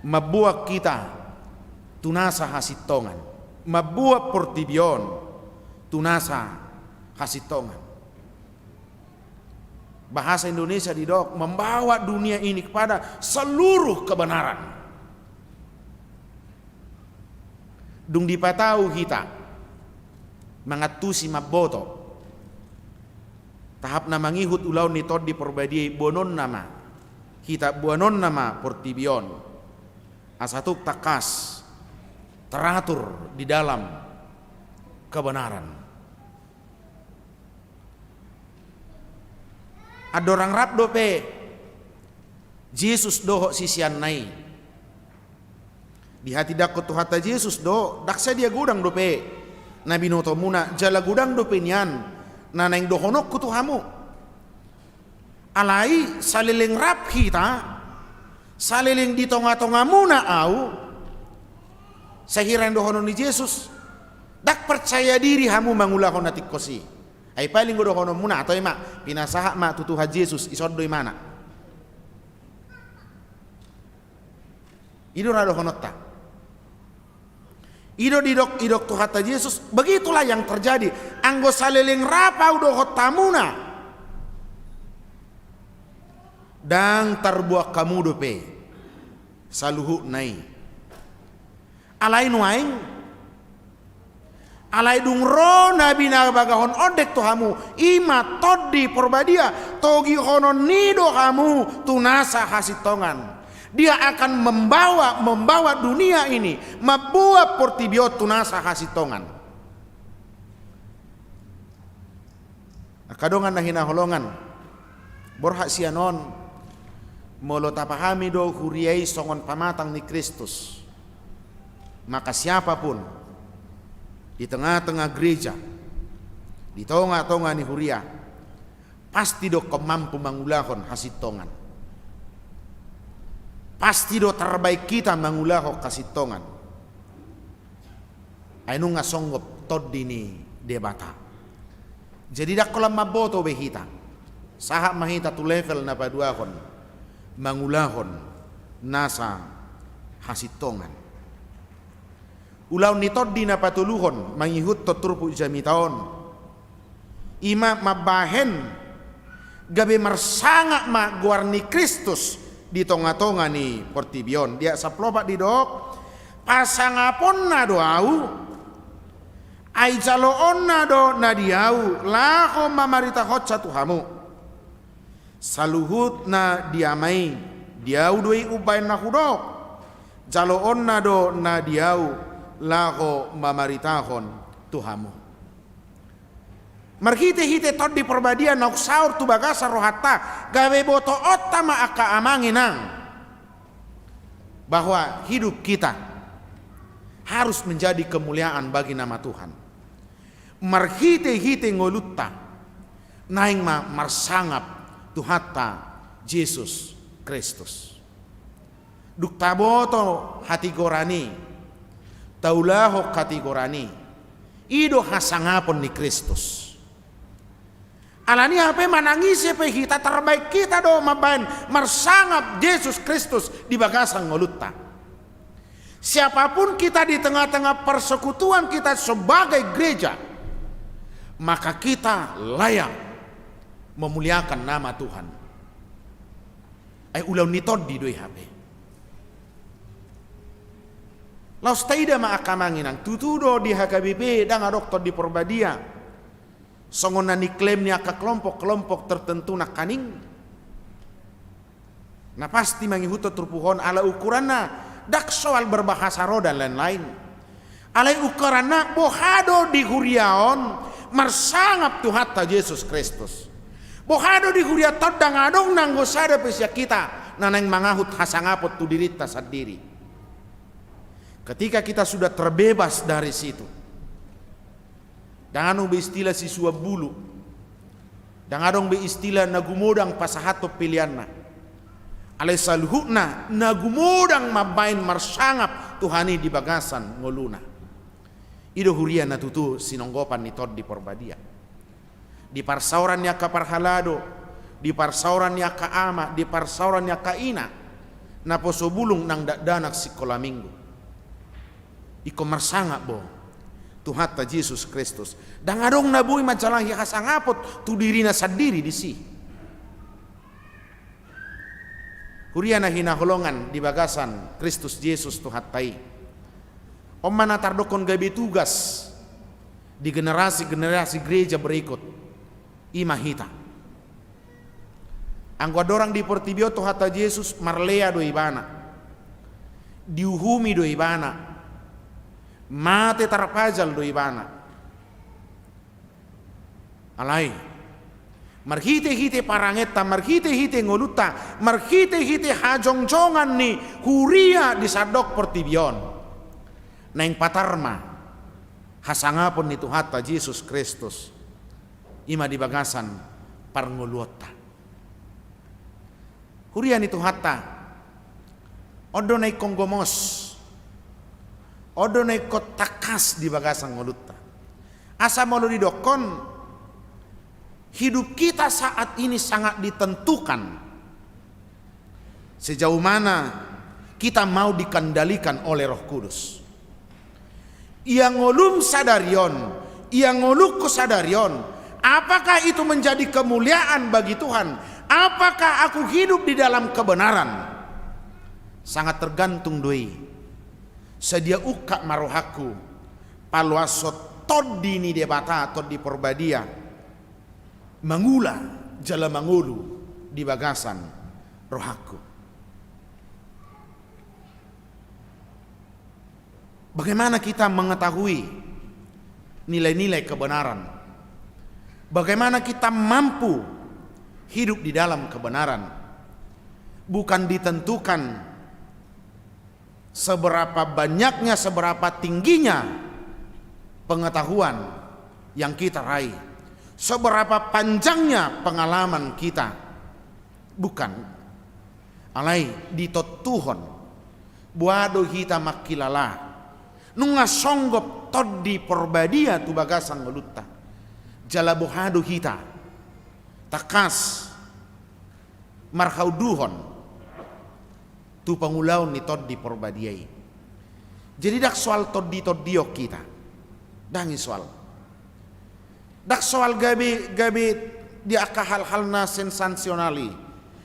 Mabuak kita tunasa hasitongan, mabuak portibion tunasa hasitongan. Bahasa Indonesia di dok membawa dunia ini kepada seluruh kebenaran. Dung dipatau kita mangatusi maboto tahap na mangihut ulau nitod di perbadi bonon nama kita buanon nama portibion asatuk takas teratur di dalam kebenaran. Adorang rap dope Yesus doho sisian nai di hati dakot tu hata Yesus do daksa dia gudang dope nabi noto muna jala gudang dope nian naneng dohonok kutuhamu alai saliling rap kita saliling di tonga-tonga muna au sahiran dohono ni Yesus dak percaya diri hamu mangulahon natik kosi ay paling dohono muna atau ima pinasaha ma tutuha Yesus isoddo imana ido ra dohonot ta ido idok tuhata Yesus begitulah yang terjadi anggo saliling rapau dohot tamuna dang tarbuak kamu dope saluhu nai alai nuaing alai dung ro nabi na bagahon odek to hamu ima toddi porbadia togi honon nido hamu tunasa hasitongan dia akan membawa dunia ini mabuat portibiot tunasa hasitongan kadongan na hinaholongan borhak sianon molo tapahami do huriai songon pamatang ni Kristus maka siapapun di tengah-tengah gereja, di tonga-tonga ni huria, pasti do kau mampu mangulahon hasitongan. Pasti do terbaik kita mangulaho kasitongan. Ainu nga songgop tod dini debata. Jadi dak kolam maboto behita. Sahak mahita tu level na paduahon mangulahon nasa hasitongan. Ulaw ni tod di na patuluhon mangihut to turpu jami taon. Ima mabahen gabe marsanga ma guarni Kristus di tonga-tonga ni Portibion. Dia saplopak di dok pasangapon na doau ai jaloon na do na diau lako mamarita hotsa tuhamu saluhut na diamai diau doi ubay na hudok jaloon na do na diau lako mamaritahon tuhamu. Marhite-hite tod di perbadian nak saur tu bagasa rohata gawe boto otama aka amanginang bahwa hidup kita harus menjadi kemuliaan bagi nama Tuhan. Marhite-hite ngolutta naing marsangap tuhata Yesus Kristus. Dukta boto hati gorani taulaho hati gorani ido hasangapon ni Kristus. Alani apa manangisi pe kita terbaik kita do mabain marsangap Yesus Kristus di bagasan ngolutta. Siapapun kita di tengah-tengah persekutuan kita sebagai gereja, maka kita layak memuliakan nama Tuhan. Ai ulau nitod di doi HP. Laus taida ma akamanginang tutudo di HKBP dan doktor di Porbadia. Songon nani klaim ni aka kelompok-kelompok tertentu nak kaning. Nah pasti mangihuto terpuhon ala ukuranna dak soal berbahasa roh dan lain-lain. Ala ukuranna bohado di huriaon marsangap tuhata Yesus Kristus. Bohado di huria todang adong nanggo sada pesya kita nanang mangahut hasangapot tu dirita sendiri. Ketika kita sudah terbebas dari situ, jangan be istilah siswa bulu, jangan dong be istilah nagumodang pasahato pilihanna. Alai saluhuna nagumodang mabain marsangap Tuhani di bagasan ngoluna. Ido huria natutu sinonggopan ni tod di Porbadia. Di parsauran ya ka parhalado, di parsauran ya ka ama, di parsauran ya ka ina, na posobulong nang danak sikola minggu. Iko marsangap bo tuhata Yesus Kristus. Dan adong nabuhi macalang hasangapot tu dirina sendiri di si. Huriana hinaholongan di bagasan Kristus Yesus tuhatai. Om mana tardokon gabi tugas di generasi-generasi gereja berikut. Ima hita. Anggo dorang di Portibio tuhata Yesus marlea do ibana. Diuhumi do ibana. Mate tarpajal do ibana. Alai marhite-hite parangeta, marhite-hite ngoluta, marhite-hite hajong-jongan ni huria di sadok Portibion. Naing patarma hasangapon ni tuhata Yesus Kristus ima di bagasan parngoluota. Huria ni tuhata odo naik konggomos, odo naik kotakas di bagasan ngolutta. Asa mau didokon hidup kita saat ini sangat ditentukan sejauh mana kita mau dikendalikan oleh Roh Kudus. Ia ngolum sadarion, ia ngoluk sadarion. Apakah itu menjadi kemuliaan bagi Tuhan? Apakah aku hidup di dalam kebenaran? Sangat tergantung doi. Sedia uka marohaku paluasot tod dini debata tod di Porbadia mangula jala mangulu di bagasan rohaku. Bagaimana kita mengetahui nilai-nilai kebenaran? Bagaimana kita mampu hidup di dalam kebenaran? Bukan ditentukan seberapa banyaknya, seberapa tingginya pengetahuan yang kita raih, seberapa panjangnya pengalaman kita, bukan alai di tot Tuhan buado hita makilala nunga songgop toddi porbadia tu bagasan ngelutta jala bohado hita takas marhau duhon tu pangulaun ni toddi porbadiai. Jadi dak soal toddi toddiok kita dangi soal dak soal gabe dia ka hal-halna sensasionali,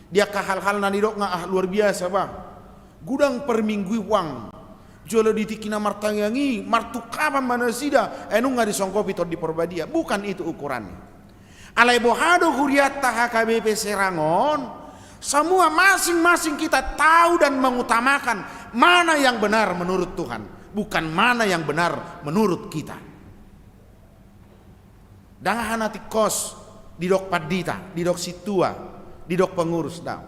dia ka hal-halna nidok nga luar biasa bah gudang per minggu uang jolo ditikina martangangi martukapan mana sida enu nga disongkopi toddi porbadia, bukan itu ukurannya. Alai bohado huriata HKBP Serangon, semua masing-masing kita tahu dan mengutamakan mana yang benar menurut Tuhan, bukan mana yang benar menurut kita. Dangan hati kos didok padita, didok situa, didok pengurus dau.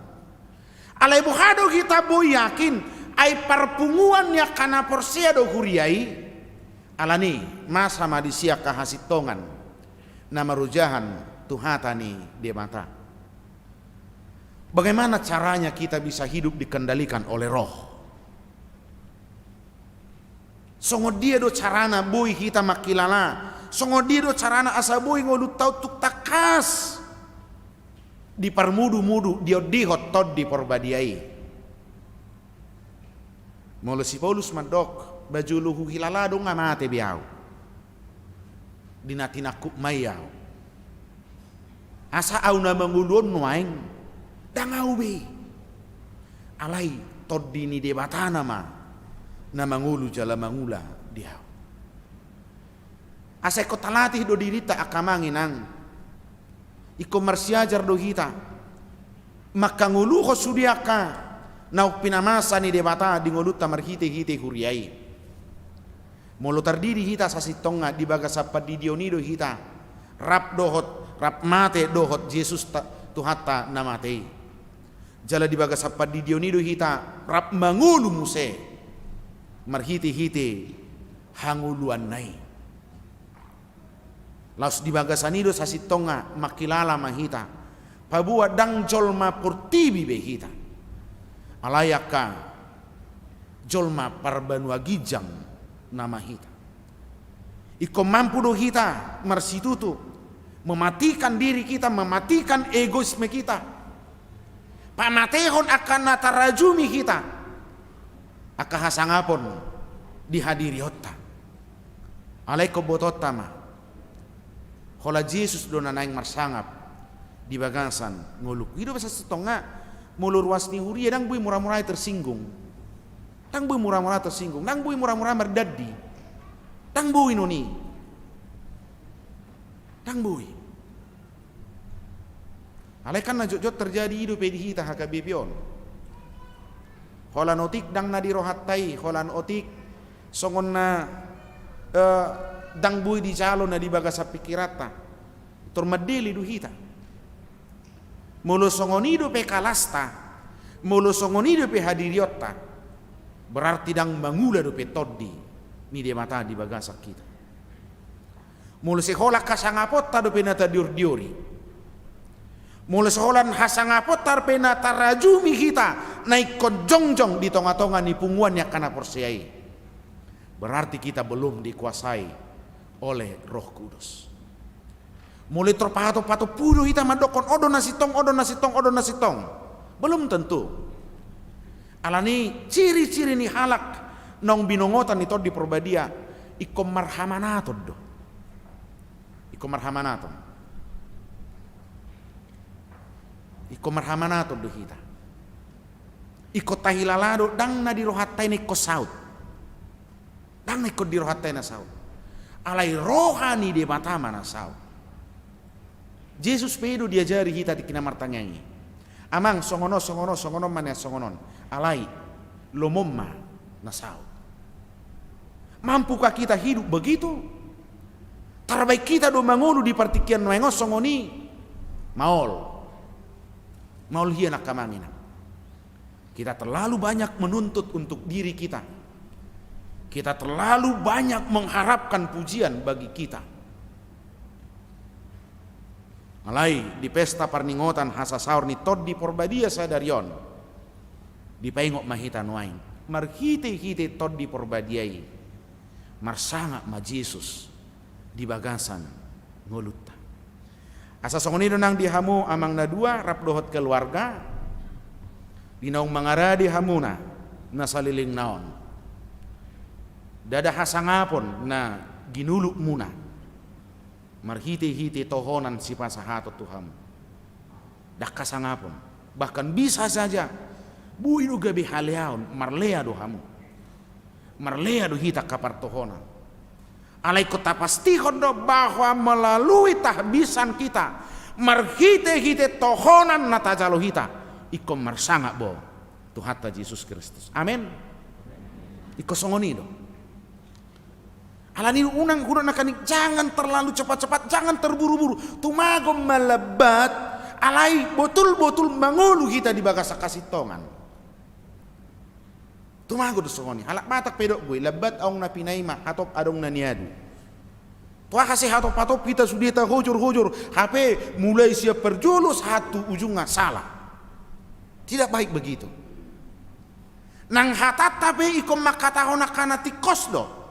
Alai bohado kita boy yakin ai parpunguannya kana porsia do huriai alani masa madisia kahasitongan nama rujahan tuhatani di mata. Bagaimana caranya kita bisa hidup dikendalikan oleh roh? Songo dia do carana boy kita makilala, songo dia do carana asa boy ngodu tau tuk takas di parmudu-mudu dia dihot tod di porbadiai. Molo si Paulus madok baju luhu hilalado nga mate biau dinatinaku mayau asa au na mangulon nuaing dangau be alai toddi ni debatana ma na mangulu jala mangula dia asa ko talati do dirita akamanginang iko marsiajar do hita makangulu ko sudiaka nau pinamasa ni debata di ngoluta marhite-hite huriai molo tardiri hita sasitonga di bagasapa di Dionido hita rap dohot rap mate dohot Yesus tuhata namate jala di bagasapa di Dionido hita rap mangulu muse marhite-hite hanguluan nai laus di bagasanido sasitonga makilala mahita pabua dang jolma portibi behita alayaka jolma parbanua gijang nama hita iko mampu do hita marsitutu mematikan diri kita, mematikan egoisme kita, pamatehon akan natarajumi kita akahasangapon dihadiri hotta alaiko bototama hola Yesus do nanaing marsangap di bagasan nguluk hidup sa setonga mulur wasni huria dang bui murah-murah tersinggung, dang bui murah-murah tersinggung, dang bui murah-murah merdadi, dang bui noni, dang bui. Alaikan na jot terjadi hidup di hita hakabibion. Holan otik dang na dirohatai, holan otik songon na dang bui di calo na di bagasa pikirata, turmadili du hita. Mulu songonido pe kalasta, mulu songonido pe hadiriotta, berarti dang mangula do pe toddi ni de mata di bagasak kita. Mulu sehola kasangapotta do pe nata diuri, mulu seholan hasangapotta pe nata rajumi kita naik konjongjong di tonga-tonga ni punguannya kana porsiai. Berarti kita belum dikuasai oleh Roh Kudus. Mulai terpato-pato pudo kita madokon odo nasitong belum tentu alani ciri-ciri ni halak nong binongotan itu di perbadia ikom marhamanaton do ikom marhamanaton do kita iko tahilalado dang na dirohatai ni kosaut dang na iko dirohatai na saut alai rohani de matama na saut. Yesus pedo diajari kita di kinamartangangi. Amang songono mana songonon. Alai lomomma nasau. Mampukah kita hidup begitu? Terbaik kita do mangulu di partikian noengos songoni. Maul hiana kamangina. Kita terlalu banyak menuntut untuk diri kita. Kita terlalu banyak mengharapkan pujian bagi kita. Malai di pesta parningotan hasa saur ni tod di porbadia sadarion. Di paingok mahita nuain. Marhite-hite tod di porbadiai. Marsanga ma Jesus di bagasan ngolutta. Asa songonido nang dihamu amang na dua rap dohot keluarga. Dinaung mangaradi hamuna na saliling naon. Dada hasangapon na ginuluk muna. Marhite-hite tohonan si pasahato Tuhan. Dak kasangapon. Bahkan bisa saja buinu gabi haleaon marlea do hamu. Marlea do hita kapar tohonan. Alai kota pastihon do bahwa melalui tahbisan kita marhite-hite tohonan na tajalo hita ikom marsanga bo Tuhan Yesus Kristus. Amin. Iko songonido. Alani unang huna nakanik jangan terlalu cepat-cepat, jangan terburu-buru. Tumagom melebat, alai betul-betul mangulu kita di bagasa kasih tongan. Tumago dosongoni, halak matak pedok gue, lebat aung na pinaima, hatop adong na niadu. Tua kasih hatop-hatop kita sudah hujur-hujur, HP mulai siap perjulus satu ujungnya salah. Tidak baik begitu. Nang hatat tapi ikom makatahona kana tikos do.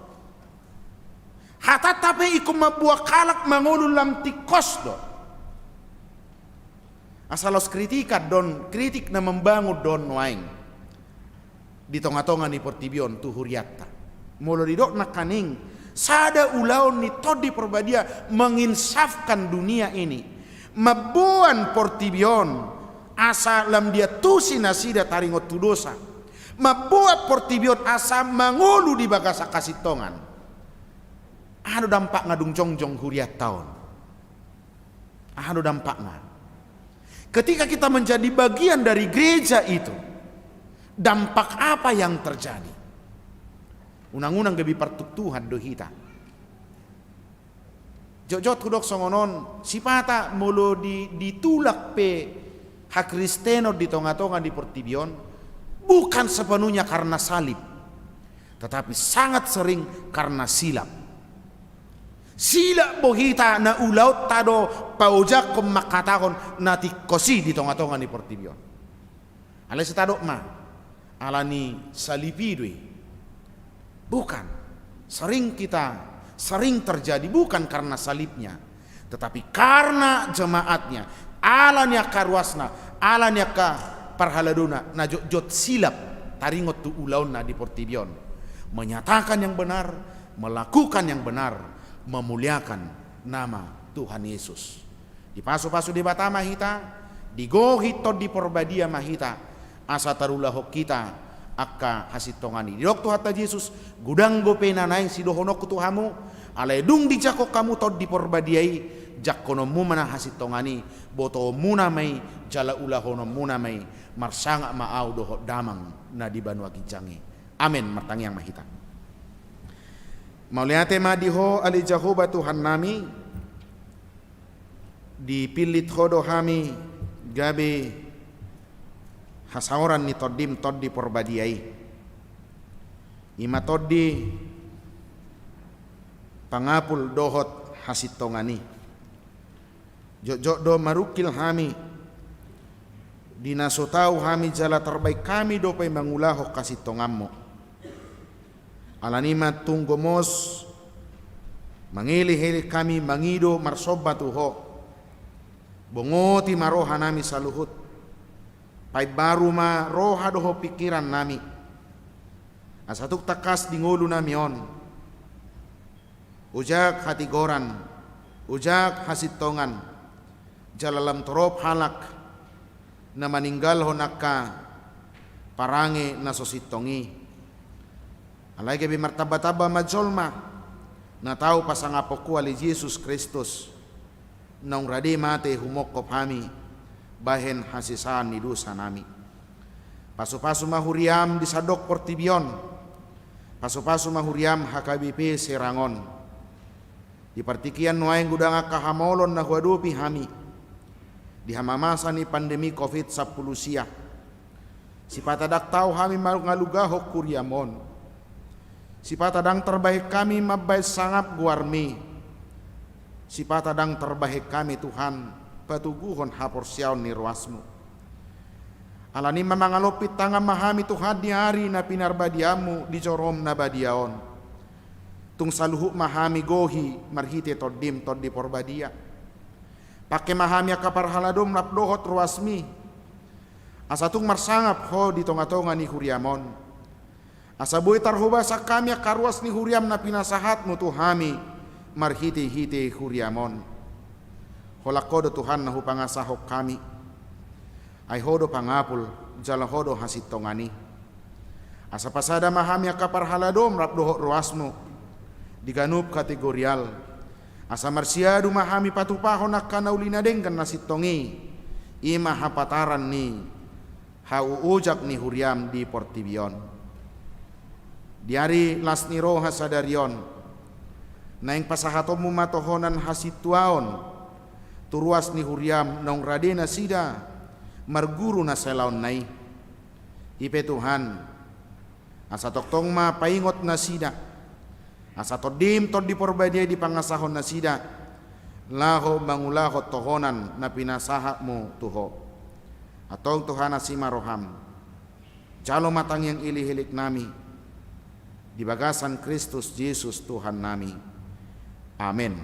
Hatat tapi ikum mabuah kalak mangululam tikos do. Asalos kritikat don kritik na membangun don waing. Di tonga-tonga ni portibion tu huriatta. Molo didok na kaning sada ulaon ni todi perbadia menginsafkan dunia ini. Mabuan portibion asa lam dia tusi nasida taringot tu dosa. Mabuat portibion asa mangulu di bagasa kasih tongan. Anu dampak ngadung jongjong huriat tahun. Anu dampak nga. Ketika kita menjadi bagian dari gereja itu, dampak apa yang terjadi? Unang-unang gebi partuk Tuhan do hita. Jojot kudok songonon sipata mulu ditulak pe hak Kristeno di tonga-tonga di portibion bukan sepenuhnya karena salib, tetapi sangat sering karena silap. Sila bohita na ulaut tado paujak kum makatakon na tikosi di tonga-tonga ni portibion. Alay sa tado ma alani salipidui. Bukan. Sering terjadi bukan karena salibnya, tetapi karena jemaatnya. Alanya karuasna, alanya ka parhaladuna na jot silap taringot tu ulaun na di portibion. Menyatakan yang benar, melakukan yang benar, memuliakan nama Tuhan Yesus. Di pasu-pasu di bata mahita, di gohito di porbadia mahita, asa tarulahok kita akka hasitongani. Di dokto hata Yesus, gudang gope nanaing si dohonok kutuhamu, alay dung di jakok kamu tod di porbadiai, jakkono mumana hasitongani, boto muna may, jala ulahono muna may, marsanga maaw doho damang na di banwa kijangi. Amin, martangyang mahita. Mauliate madiho ali Jehovah Tuhan nami dipilit hodo hami gabe hasauran ni todim toddi porbadiai ima toddi pangapul dohot hasitongani jok do marukil hami dinasotau hami jala terbaik kami dopai mangulaho kasitongammo. Alanima tunggomos mangili-hili kami mangido marsoba tuho bongoti maroha nami saluhut pai baru ma roha doho pikiran nami asatuk takas di ngulu nami on ujak hati goran ujak hasitongan jalalam torop halak na maninggal honaka parange na sositongi. Alay gabi martaba-taba majolma na tao pasangapoku ali Jesus Kristus naung radi mate humokop hami bahen hasisan ni dosa nami. Pasu-pasu mahuriam di sadok portibion, pasu-pasu mahuriam HKBP Serangon. Di partikian nuaing gudang kahamolon na huadupi hami di hamamasa ni pandemi COVID-10 si patadak tau hami malugahok kuriamon. Sipatadang terbaik kami mabay sangap guarmi. Sipatadang terbaik kami Tuhan, patuguhon hapor siyaw ni ruasmu. Alani mamangalopit tanga mahami Tuhan di hari na pinarbadiamu di jorom na badiaon. Tung saluhu mahami gohi marhite toddim toddi porbadia. Pakai mahami akaparhaladom napdohot ruasmi. Asatung marsangap ho di tonga-tonga ni huriamon. Asaboy tarhubasa kami akaruas ni huriam na pinasahatmu Tuhami marhite-hite huriamon. Holakodo Tuhan na hupangasahok kami. Ay hodo pangapul jala hodo hasit tongani. Asa pasada mahami akaparhaladom rapdohot ruasmu. Diganup kategorial. Asa marsiadu mahami patupahon akkanaulinadengkan nasit tongi. Ima hapataran ni hauujak ni huriam di portibion. Diari lasni roha sadarion naing pasahatomu matohonan hasituaon turuas ni huriam naung radena sida marguru na selaon nai ipe Tuhan asa toktong ma paingot na sida asa todim tod di porbadia di pangasahon na sida laho mangulaho tohonan na pinasahamu tuho atong Tuhan asima roham jalo matang yang ilihilik nami di bagasan Kristus Yesus Tuhan nami. Amin.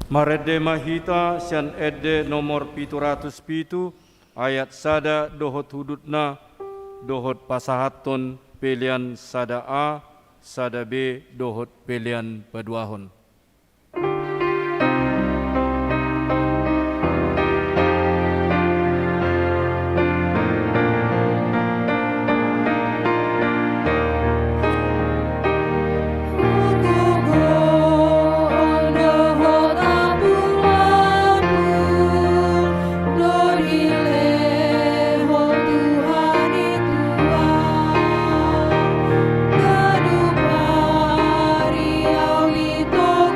Marede mahita sian ede nomor 707 ayat sada dohot hudutna dohot pasahaton pelian sada A sada B dohot pelian paduahon. Tuhan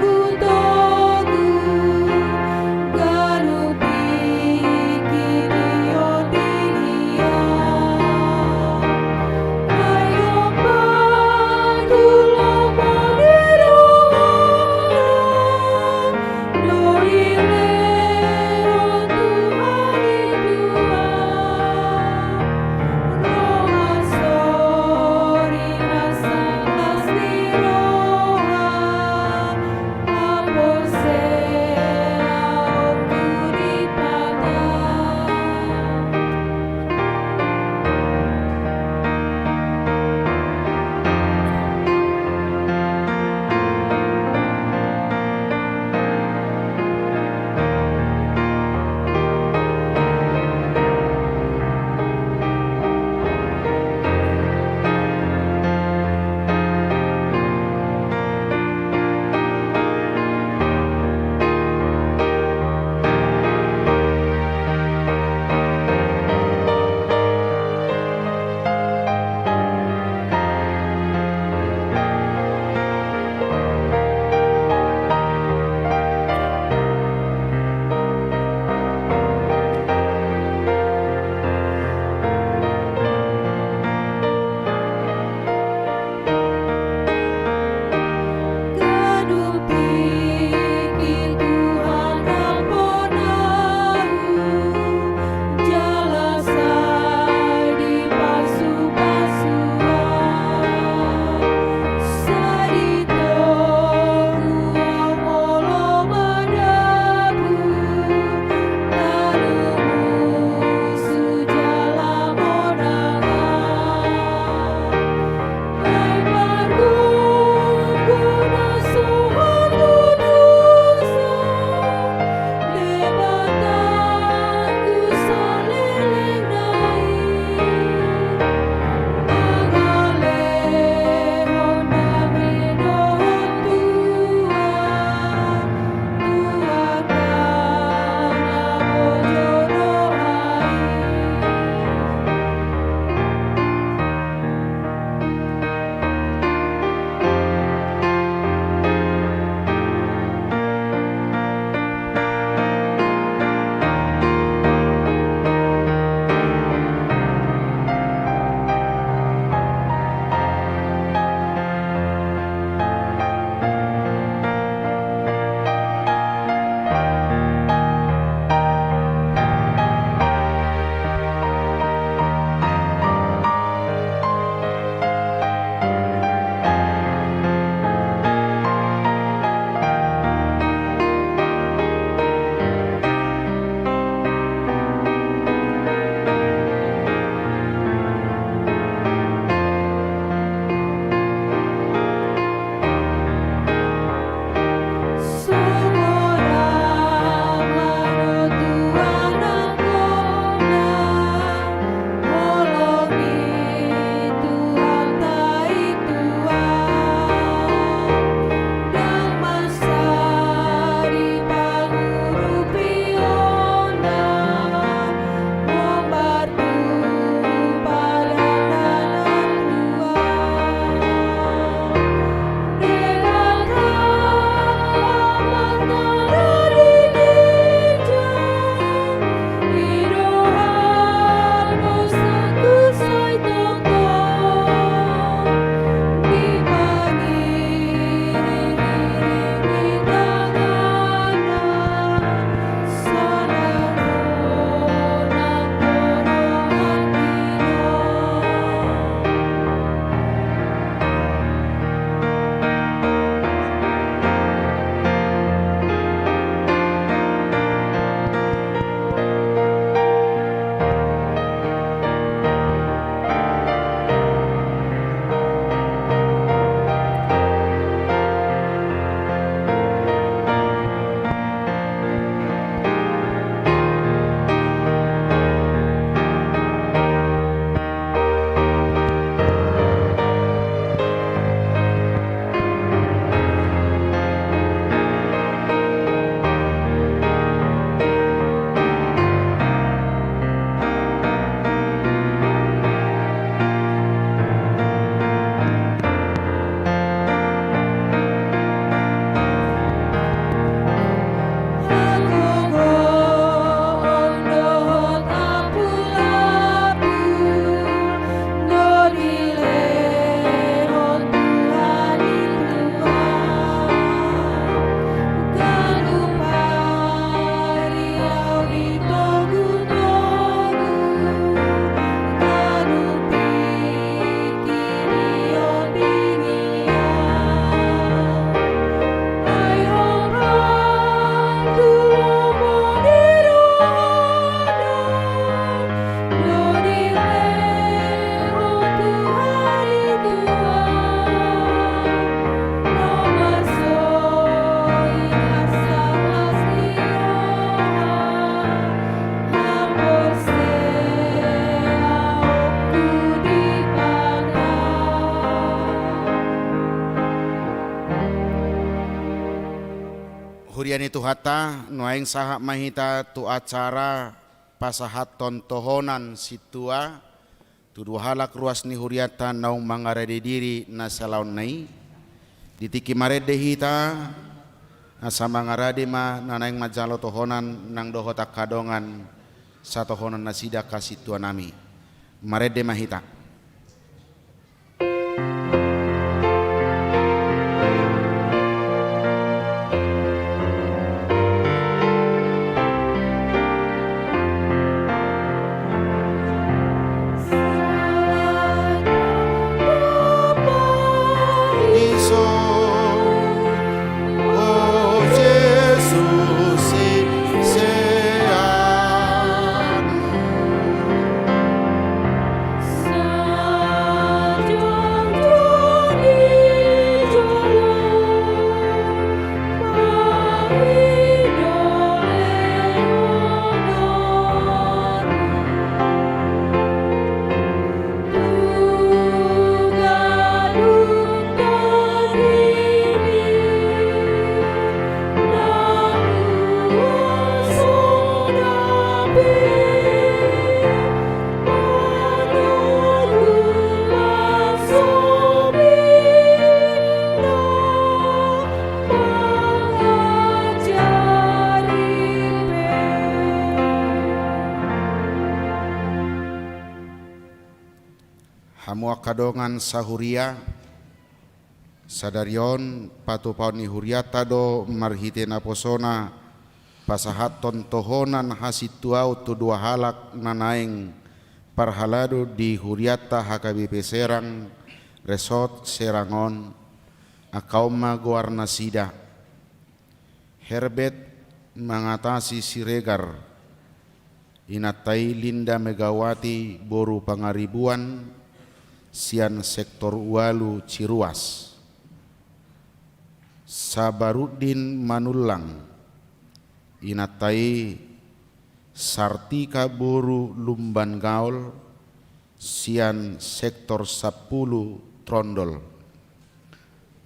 hurian itu hata nuaing saha mahita tu acara pasahat tontohonan situa tu dua halak ruas ni huriata naung mangarade diri na salaun nai ditiki marede hita asa mangarade ma nanaing majalo tohonan nang dohota kadongan satohonan nasida kasitua nami marede mahita. Hamu kadongan sahuria sadarion patu pauni huriata do marhite naposona pasahat tontohonan hasituau tu dua halak nanaing parhalado di huriata HKBP Serang Resort Serangon akauma Guarna Sida Herbert mengatasi Siregar Inatai Linda Megawati Boru Pangaribuan Sian Sektor Walu Ciruas Sabarudin Manulang Inatai Sartika Boru Lumban Gaul Sian Sektor 10 Trondol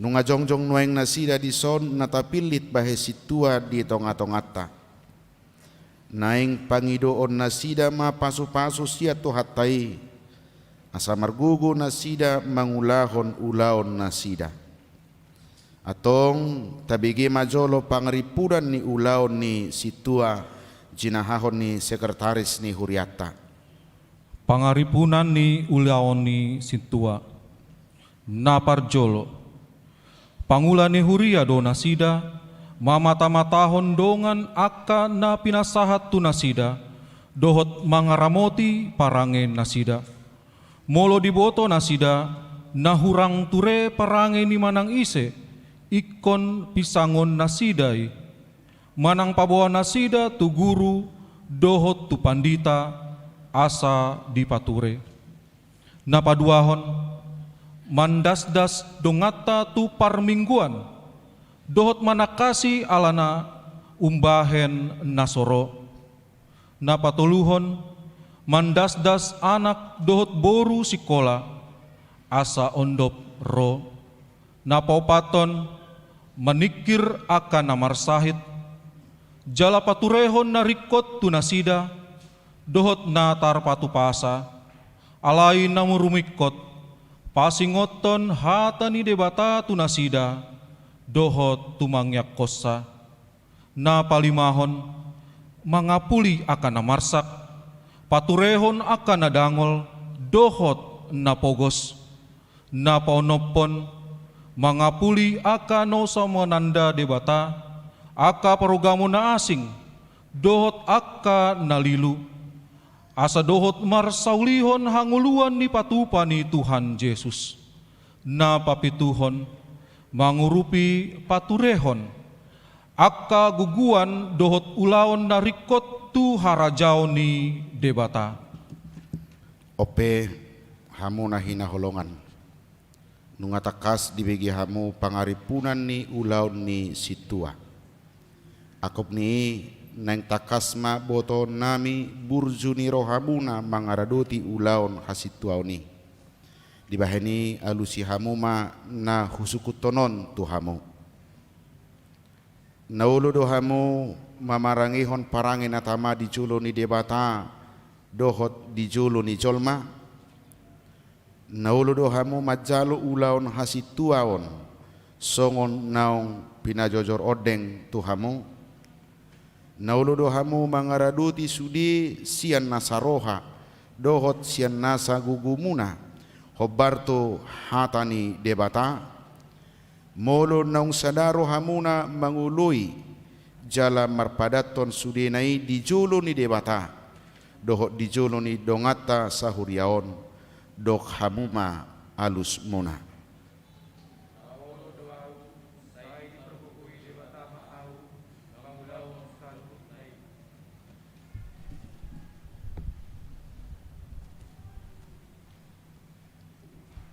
Nunga jongjong nueng nasida di son natapilit bahe situa di tonga-tongata Naing pangidoon nasida ma pasu-pasu sia tu hatai asa margugu nasida mangulahon ulaon nasida atong tabigi majolo pangripuran ni ulaon ni situa jinahahon ni sekretaris ni huriata pangaripunan ni ulaon ni situa naparjolo pangula ni huria do nasida mamata-matahon dongan akka na pinasahat tu nasida dohot mangaramoti parangen nasida molo diboto nasida nahurang ture parange ni manang ise ikon pisangon nasidai manang pabawa nasida tu guru dohot tu pandita asa dipature napaduahon mandasdas dongata tu parmingguan dohot manakasi alana umbahen nasoro napatuluhon mandasdas anak dohot boru sikola asa ondop ro napaupaton menikir akan namar sahid jala paturehon narikot tunasida dohot natar patupasa alai namurumikot pasingoton hatani debata tunasida dohot tumangyak kosa napalimahon mangapuli akan namarsak paturehon akan nadangol dohot napogos napaonopon mangapuli akan no samonanda debata aka parugamo na asing dohot aka nalilu asa dohot marsaulihon hanguluan ni patupa ni Tuhan Yesus napapituhon mangurupi paturehon aka guguan dohot ulaon narikot tu harajao ni debata. Ope hamu nahina holongan nungatakas dibagi hamu pangaripunan ni ulaon ni situa akop ni nang takasma boto nami burjuni rohamuna mangaradoti ulaon hasituau ni dibaheni alusi hamu ma na husukutonon tu hamu naulu dohamu mamarangihon parangin atama di julo ni debata dohot di julo ni jolma, naulu dohamu majalu ulaon hasituaon songon naong pinajojor odeng tuhamu, naulu dohamu mangaraduti sudi sian nasaroha dohot sian nasa gugumuna hobarto hatani debata, molo naung sadaro hamuna mangului jala marpadaton sudenai di julo ni debata dohot di julo ni dongata sahuriaon dok hamuma alus muna.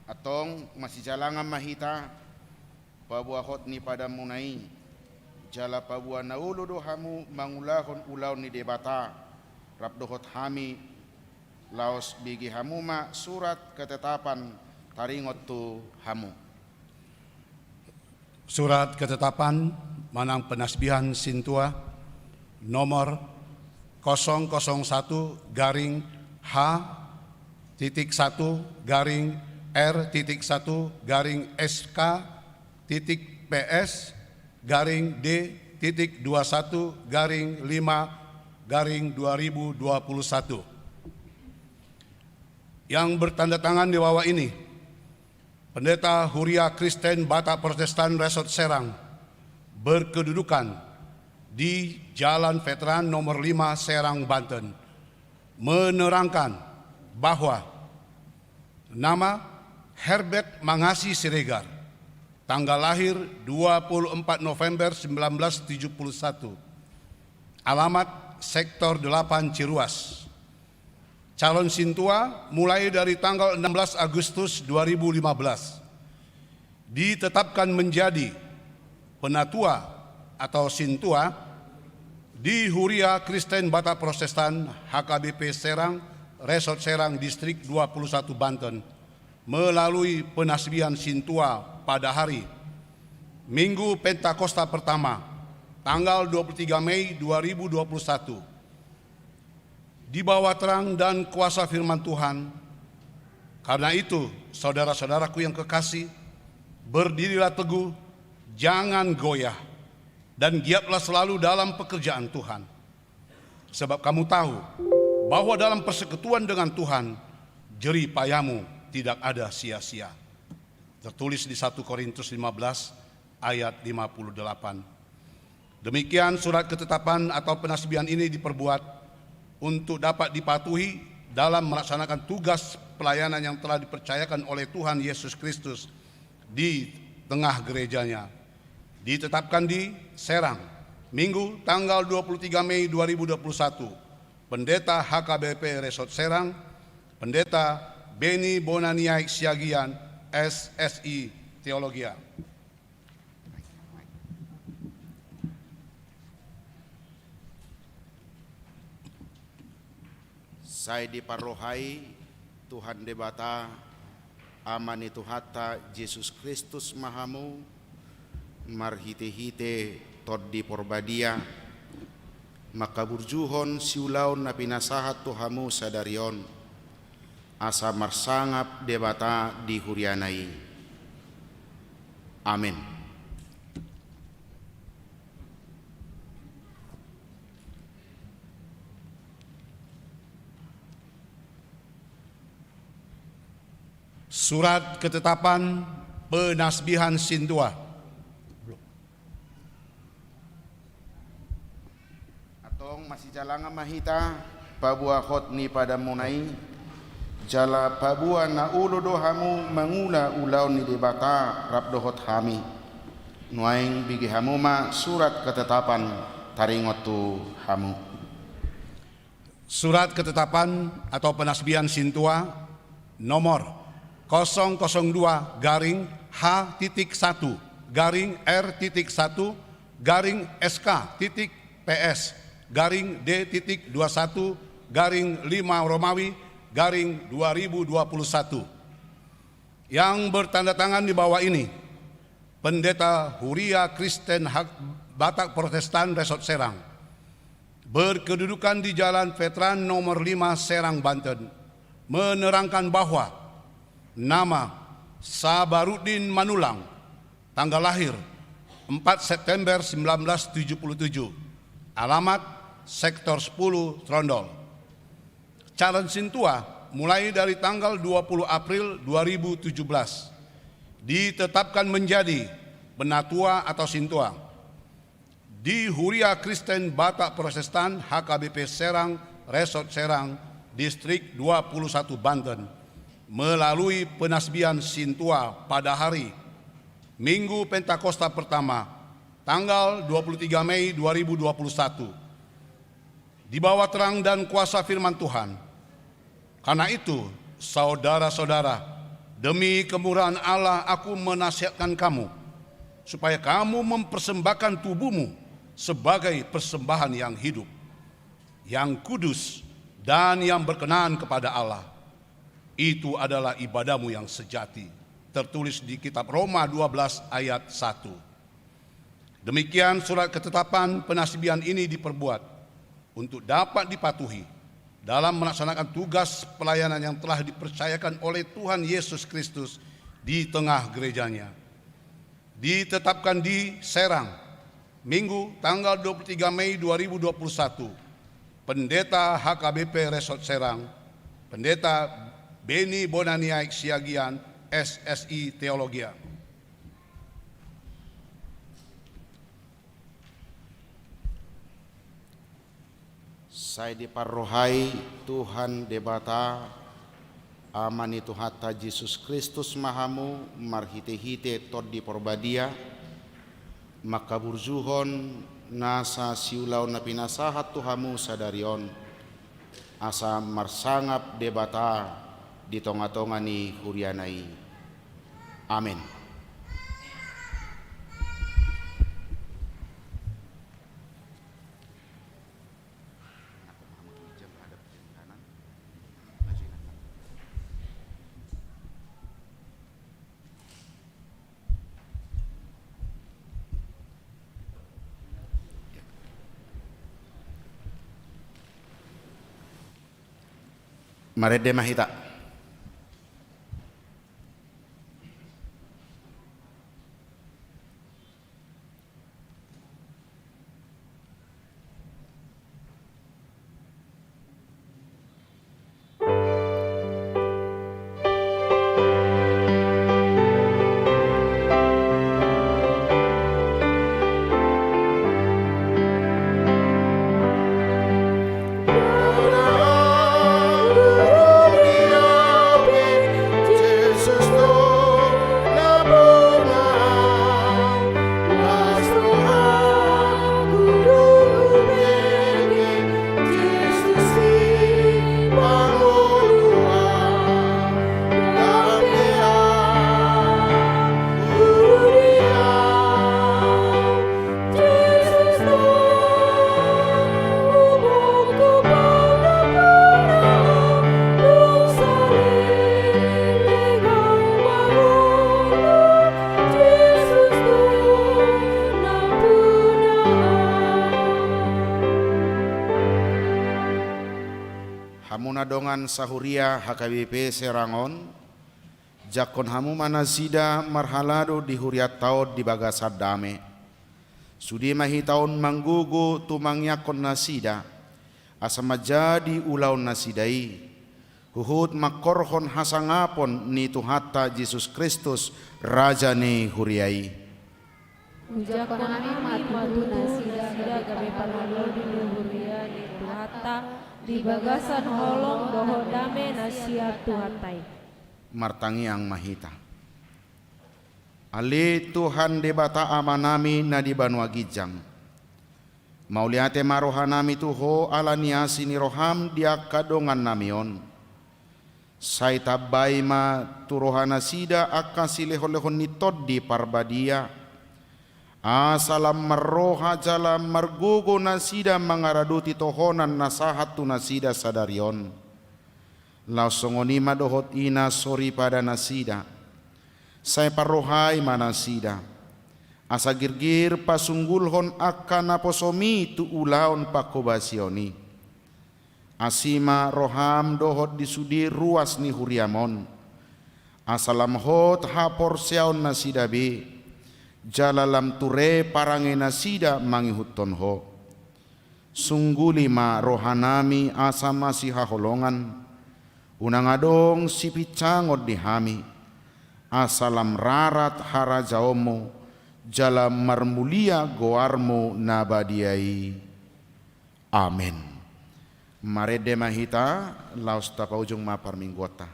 Atong masih jalangan mahita pabuahot ni pada munai jala pabua naulu dohamu mangulahon ulau ni debata rap dohot hami laos bigi hamuma surat ketetapan taringot tu hamu. Surat ketetapan manang penasbihan Sintua nomor 001 garing H titik 1 garing R titik 1 garing SK titik PS garing D titik 21 garing 5 garing 2021 yang bertanda tangan di bawah ini Pendeta Huria Kristen Batak Protestan Resort Serang berkedudukan di Jalan Veteran nomor 5 Serang, Banten, menerangkan bahwa nama Herbert Mangasi Siregar, tanggal lahir 24 November 1971, alamat Sektor 8 Ciruas, calon Sintua mulai dari tanggal 16 Agustus 2015, ditetapkan menjadi penatua atau Sintua di Huria Kristen Batak Protestan HKBP Serang, Resort Serang, Distrik 21 Banten, melalui penasbihan Sintua pada hari Minggu Pentakosta pertama, tanggal 23 Mei 2021. Di bawah terang dan kuasa firman Tuhan, karena itu saudara-saudaraku yang kekasih, berdirilah teguh, jangan goyah, dan giatlah selalu dalam pekerjaan Tuhan. Sebab kamu tahu bahwa dalam persekutuan dengan Tuhan, jerih payahmu tidak ada sia-sia. Tertulis di 1 Korintus 15 ayat 58. Demikian surat ketetapan atau penasbihan ini diperbuat untuk dapat dipatuhi dalam melaksanakan tugas pelayanan yang telah dipercayakan oleh Tuhan Yesus Kristus di tengah gerejanya. Ditetapkan di Serang, Minggu tanggal 23 Mei 2021. Pendeta HKBP Resort Serang, Pendeta Beni Bonaniaik Siagian, SSI Teologia. Saya diparohai Tuhan debata amani Tuhata Yesus Kristus Mahamu marhite-hite tod di porbadia makaburjuhon siulaon na pinasahat Tuhamu sadarion asa marsangap debata di hurianai. Amin. Surat ketetapan penasbihan Sintua. Atong masih jalangan mahita pabuahot ni pada munai jala pabua na ulo dohamu mangula ulau ni debata rap dohot hami nuaing bigi hamuma surat ketetapan taringot tu hamu. Surat ketetapan atau penasbihan Sintua nomor 002 garing H titik 1 garing R titik 1 garing SK titik PS garing D titik 21 garing 5 Romawi garing 2021 yang bertanda tangan di bawah ini Pendeta Huria Kristen Batak Protestan Resort Serang, berkedudukan di Jalan Veteran nomor 5 Serang, Banten, menerangkan bahwa nama Sabaruddin Manulang, tanggal lahir 4 September 1977, alamat Sektor 10 Trondol. Calon Sintua mulai dari tanggal 20 April 2017 ditetapkan menjadi Penatua atau Sintua di Huria Kristen Batak Protestan HKBP Serang Resort Serang Distrik 21 Banten melalui penasbihan Sintua pada hari Minggu Pentakosta pertama tanggal 23 Mei 2021 di bawah terang dan kuasa firman Tuhan. Karena itu, saudara-saudara, demi kemurahan Allah aku menasihatkan kamu, supaya kamu mempersembahkan tubuhmu sebagai persembahan yang hidup, yang kudus, dan yang berkenan kepada Allah. Itu adalah ibadahmu yang sejati. Tertulis di kitab Roma 12 ayat 1. Demikian surat ketetapan penasbihan ini diperbuat untuk dapat dipatuhi dalam melaksanakan tugas pelayanan yang telah dipercayakan oleh Tuhan Yesus Kristus di tengah gerejanya. Ditetapkan di Serang, Minggu tanggal 23 Mei 2021, Pendeta HKBP Resort Serang, Pendeta Beni Bonaniaik Siagian, SSI Teologia. Saya diparohai Tuhan debata amani Tuhata Yesus Kristus mahamu marhite-hite tod di porbadia maka burjuhon nasa siulau na pinasahat Tuhamu sadarion asa marsangap debata di tonga-tonga ni hurianai. Amin. Marede mahita. Dongan sahuria HKBP Serangon jakon hamu manasida marhalado di huriat taud di bagasar dame sudi mahi taun manggugu tumangyakon nasida asa majadi ulaun nasidai huhut makorhon hasangapon ni Tuhata Yesus Kristus Raja ni huriai jakon amat madu nasida gabe panalo di huria ni Tuhata di bagasan holong doho dame nasihat Tuhatai. Martangi ang mahita. Ali Tuhan debata amanami na di banwa gijang. Mauliate marohanami tuho ala niasi ni roham dia kadongan namion. Say tabay ma turohana sida akka silehon-lehon ni toddi parbadia. Asalam marroha jalam margugo nasida mangaraduti tohonan nasahat tu nasida sadarion. Lausongoni madohot ina sori pada nasida. Saya parohai manasida. asa girgir pasunggulhon akana posomi tu ulaon pakobasioni. Asima roham dohot disudi ruas ni huriamon. Asalam hot hapor seon nasidabe. Jalalam ture parange nasida mangihuton ho. Sungguli ma rohanami asa masih haholongan. Unang adong sipicangod di hami. Asalam rarat harajaomo. Jalam marmulia goarmo nabadiai. Amin. Marede mahita laos tapa ujung mapar minggota.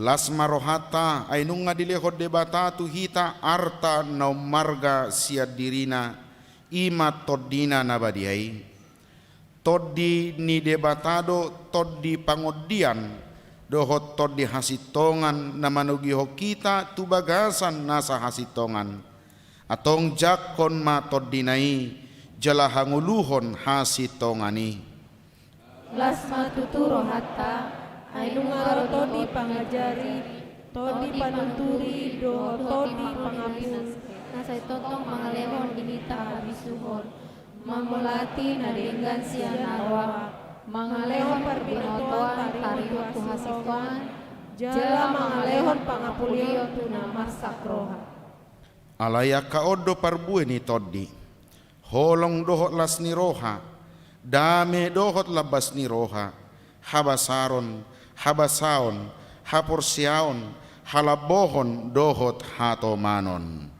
Las marohata ay nung nga dilihod debata tu hita arta na marga siya dirina ima toddina nabadiay. Toddi ni debatado toddi pangodian dohot toddi hasitongan na manugiho kita tu bagasan nasa hasitongan. Atong jakon ma toddinai jala hanguluhon hasitongani. Las matuturo hatta ay nungaro todi pangajari, todi panunturi, do todi pangapun. Nasay totong mangalehon dinita abisuhon, mamulati nadenggan siya narwa, mangalehon parbinotoan tariho tuhasikuan, jala mangalehon pangapulion tuna marsakroha. Alaya kaodo parbue ni toddi, holong dohot las ni roha, dame dohot labas ni roha, habasaron, habasaon, haporsiaon, halabohon dohot hatomanon.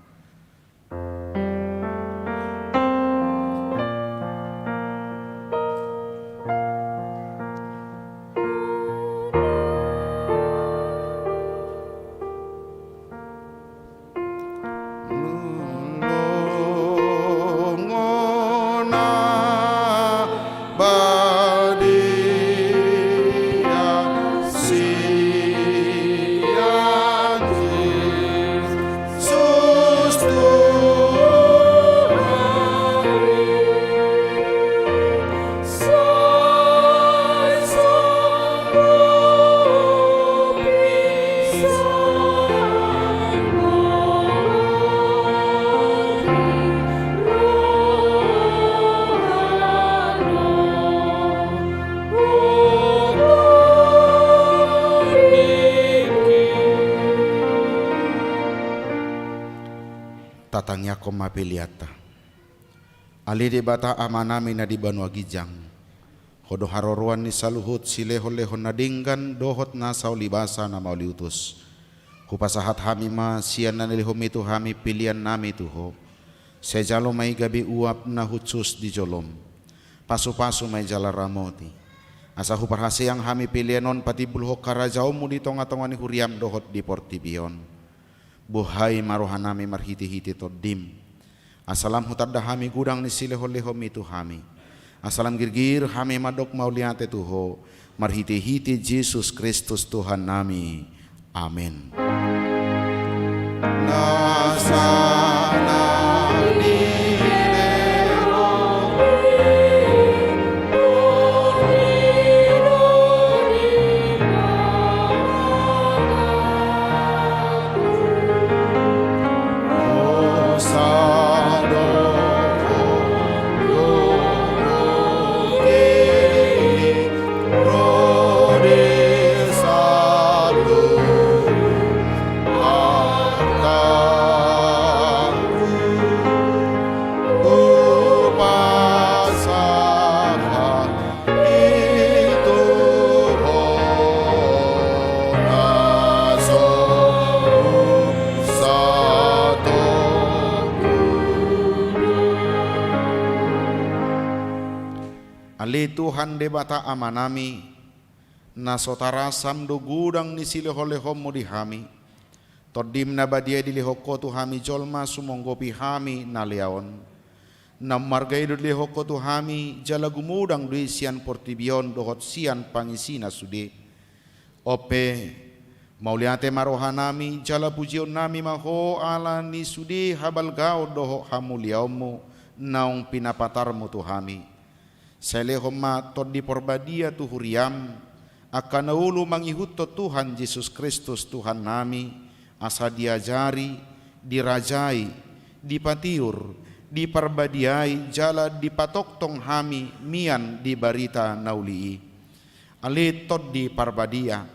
Tatangnya ko mapiliata. Ali di bata amanami na di Banua Gijang. Hodo haroruan ni saluhut sileho-leho nadinggan dohot nasaw libasa na mauliutus. Kupasahat hami ma siyan na nilihom itu hami pilihan nami tuho. Sejalo may gabi uap na hutsus di jolom. Pasu-pasu may jala ramoti. Asa huparhasiyang hami pilihanon pati bulho karajao mo di tonga-tonga ni huriam dohot di Portibion. Buhay marohanami marhiti-hiti toddim. Asalam hutadda hami gudang ni sileho-leho mitu hami. Asalam girgir hami madok mauliate tuho. Marhiti-hiti Jesus Kristus Tuhan nami. Amin. Nasana Ali Tuhan debata amanami, na sotarasam do gudang ni silehom mo dihami, todim na badia dilihoko tu hami jolma sumonggopi hami na leaon, na margai do dilihoko tu hami jala gumudang do sian portibion dohot sian pangisina sude, ope mauliate marohanami jala pujion nami maho ala ni sude habal gao doho hamuliaumu naung pinapatarmu tu hami. Selehoma todi porbadia tu huriam akan naulu mangihuto Tuhan Yesus Kristus Tuhan nami asa diajari, dirajai, dipatiur, diperbadiai jala dipatoktong hami mian di barita naulii. Ali todi parbadia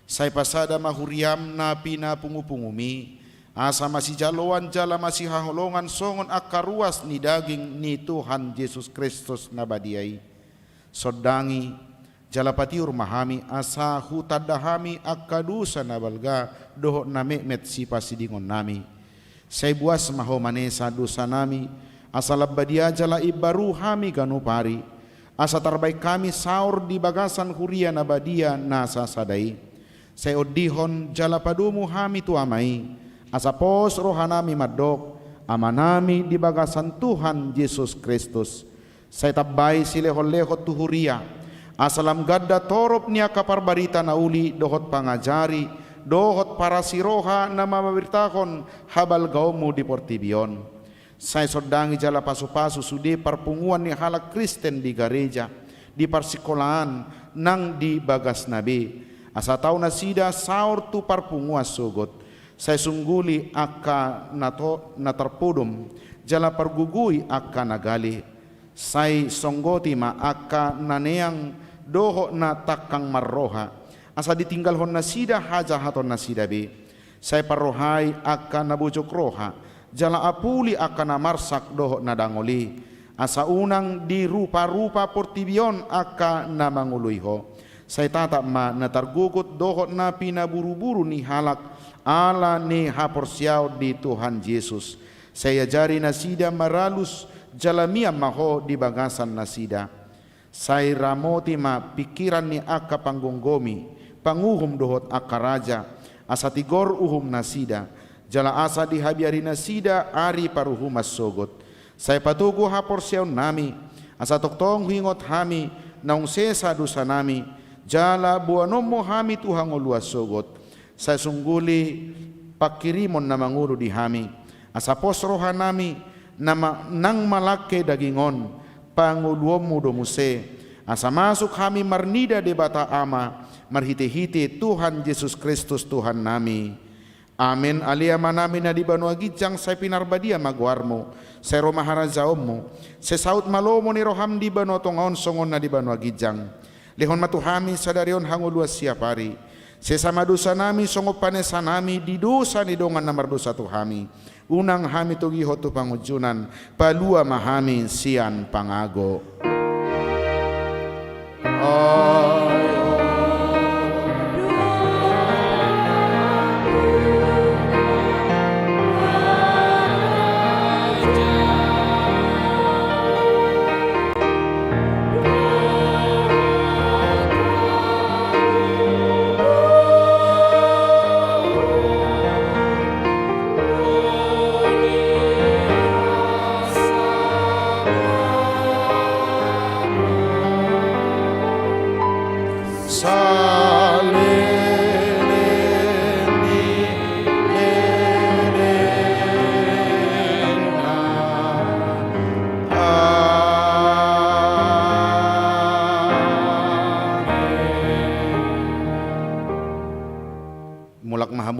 sai pasada mahuriam na pina pungu-pungumi asa masih jaloan jala masih haholongan songon akaruas ni daging ni Tuhan Yesus Kristus nabadiai sodangi jala patiur mahami asa hutadahami akadusa nabalga doho name met si pasidingon nami sai buas maho manesa dosa nami asa labbadia jala ibaru hami ganupari asa terbaik kami saur di bagasan huria nabadia nasa sadai sai odihon jala padumu hami tu amai asa pos rohanami madok amanami di bagasan Tuhan Yesus Kristus saya tabai silehol-lehot tuhuria asalam gadda torop nia kaparbarita nauli dohot pangajari dohot para siroha na mababirtakon habal gaumu di portibion saya sodangi jala pasu-pasu sude parpunguan ni halak Kristen di gereja di parsikolahan nang di bagas nabi asa tau nasida saur tu parpunguas sogot saya sungguli aka na terpudum jala pergugui aka nagali saya songgoti ma aka naneang doho na takang marroha asa ditinggal hon nasida haja haton nasida be saya parrohai aka nabujok roha jala apuli aka namarsak doho nadangoli asa unang di rupa-rupa portibion aka namanguluiho saya tatap ma natargugut doho na pinaburu-buru ni halak ala ni haporsiao di Tuhan Yesus. Saya jari nasida maralus jalamia maho di bagasan nasida. Saya ramoti ma pikiran ni aka panggonggomi, panguhum dohot aka raja, asa tigor uhum nasida. Jala asa dihabiari nasida ari paruhumas sogot. Saya patugu haporsiao nami, asa toktong hingot hami, naung sesa dosa nami, jala buanomo hami Tuhan ngoluas sogot. Saya sungguli pakirimon na manguru di hami asa posroha nami nama nang malake dagingon panguluomu domuse asa masuk hami marnida de bata ama marhite-hite Tuhan Yesus Kristus Tuhan nami amin alia manami na di banua gijang saya pinarbadia magwarmo saya romahara zaommu saya saut malomo ni roham di banua tongaon songon na di banua gijang lehon matuhami sadarion hanguluas siapari sesama dosa nami songop panesa nami di dosa ni dongan namar dosa tu hami unang hami tugi hotu pangujunan palua mahami sian pangago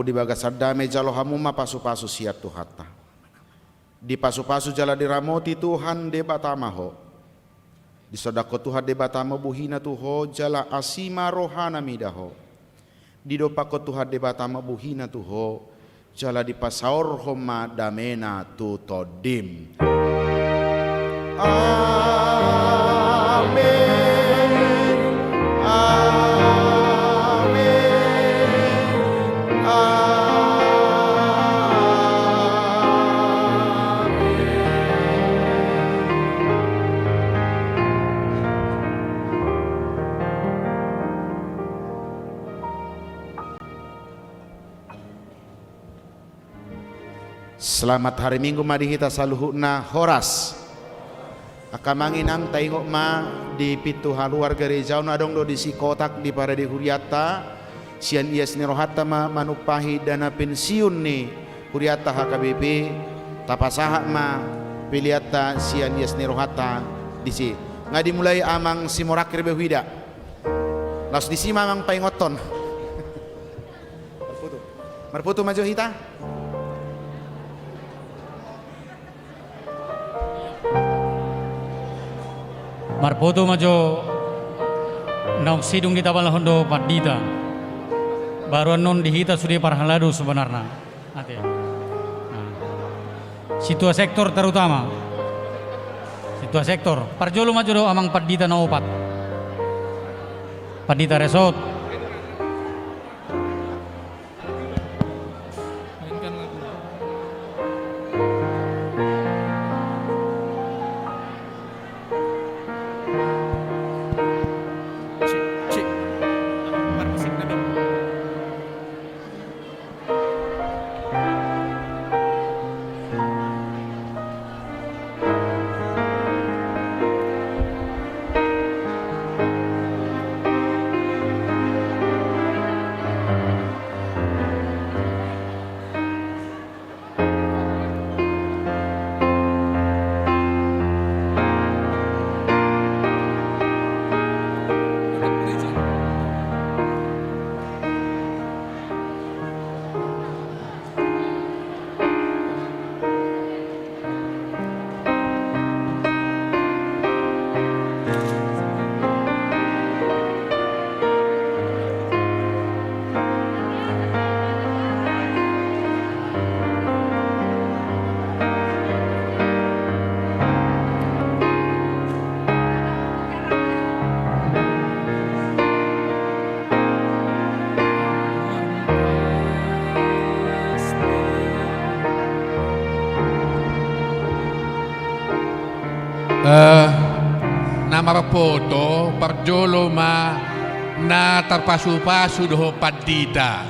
di bagasadame jalo hamu ma pasu-pasu siat tu hatta di pasu-pasu jala diramoti Tuhan de batamaho di sodako Tuhan de batama buhina tuho jala asima rohana midaho di dopako Tuhan de batama buhina tuho jala di pasaur homa damena tu todim amin amin Selamat hari Minggu madihita saluhuna horas. Akamanginang taingok ma di pitu haluar gereja na dong do di si kotak di para di huriata sian ias ni rohata ma manupahi dana pensiun ni huriata HKBP tapasaha ma piliata sian ias ni rohata di si nga dimulai amang simorakir behuida las di si mamang paingoton marputu majo hita. Marpoto majo nauk sidung kita bala hondo padita baru non dihita sudah parhaladu sebenarnya ate situa sektor terutama situa sektor parjolo majo do amang padita na opat padita resort nama rapoto parjolo ma na tarpasu-pasu doho padita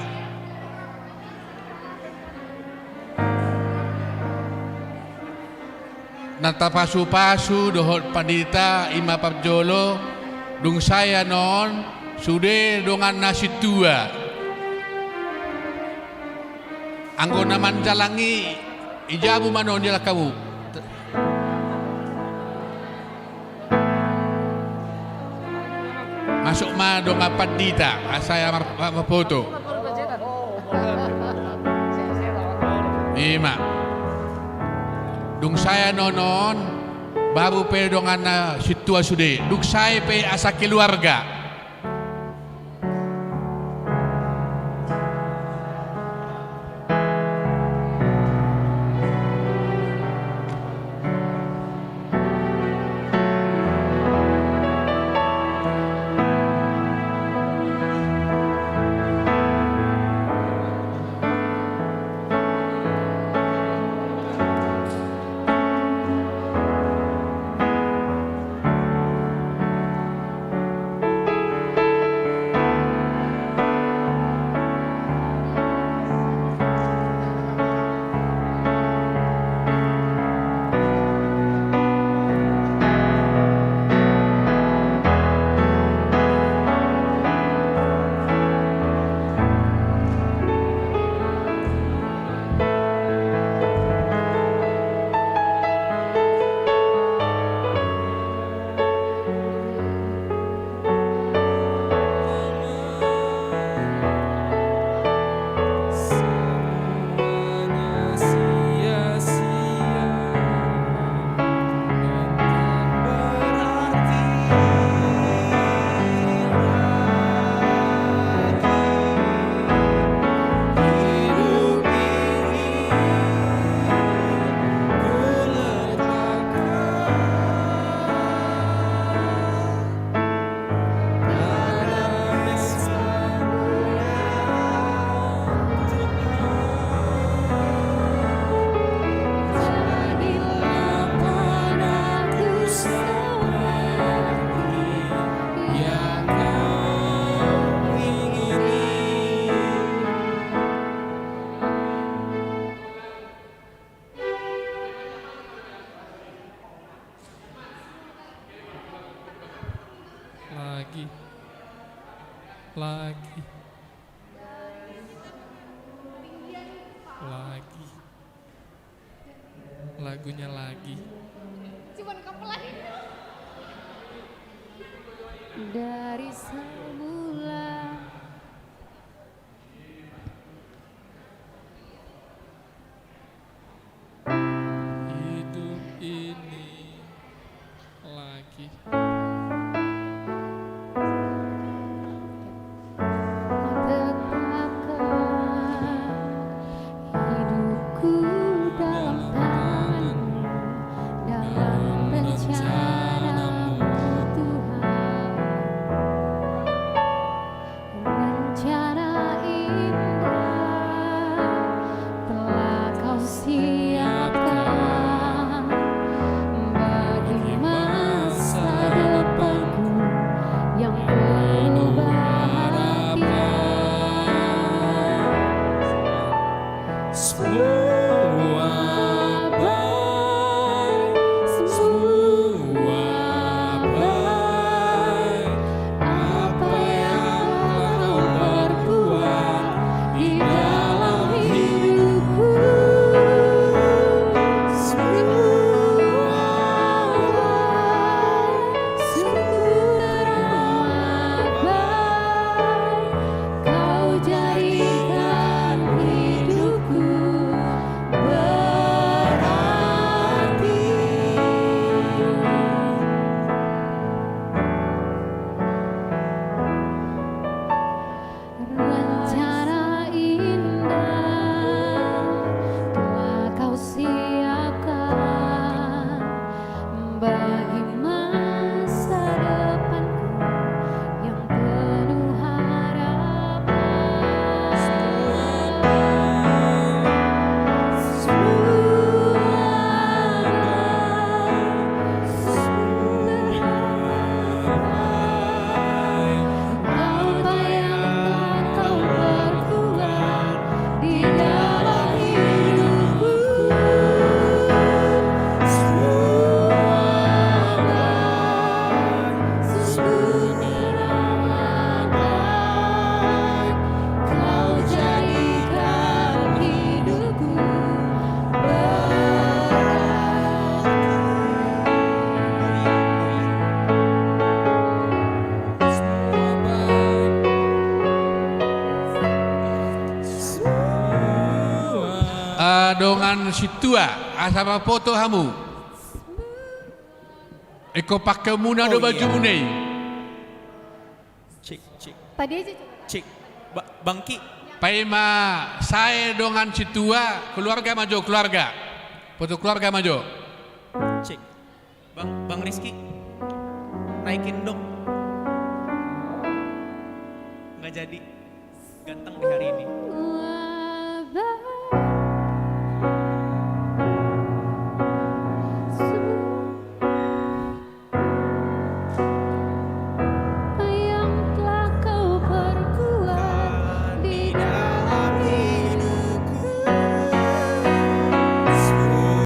na tarpasu-pasu doho padita ima parjolo dung saya non sude dongan nasi tua anggo naman jalangi ijabu manon jala kamu masuk ma dong apa dita saya foto ima dung saya nonon baru pe dongan situa sude dung saya pe asa keluarga lagi, lagunya lagi. Cuman kamu lagi. Dari semula Hidup ini lagi. hidupku dalam tanganmu, dalam rencanamu Tuhan. Rencana indah telah kau siapkan bagi masa depanku yang penuh harapan. Semua baik, semua baik. Apa yang kau perbuat di dalam hidupku, semua baik, semua baik. Kau jadikan hidupku berarti. Rencana indah telah kau siapkan bagi masa depanku yang penuh harapan. Apa yang kau perbuat di dalam hidupku, semua baik, semua baik. Kau jadikan hidupku Dongan situa asapa foto hamu. Eko pakai muna do baju munai. Cik, Tadi aja coba. cik, Bangki, Paima saya dongan situa keluarga maju keluarga. Foto keluarga maju. cik, Bang Rizky, naikin dong. Nggak jadi, ganteng di hari ini.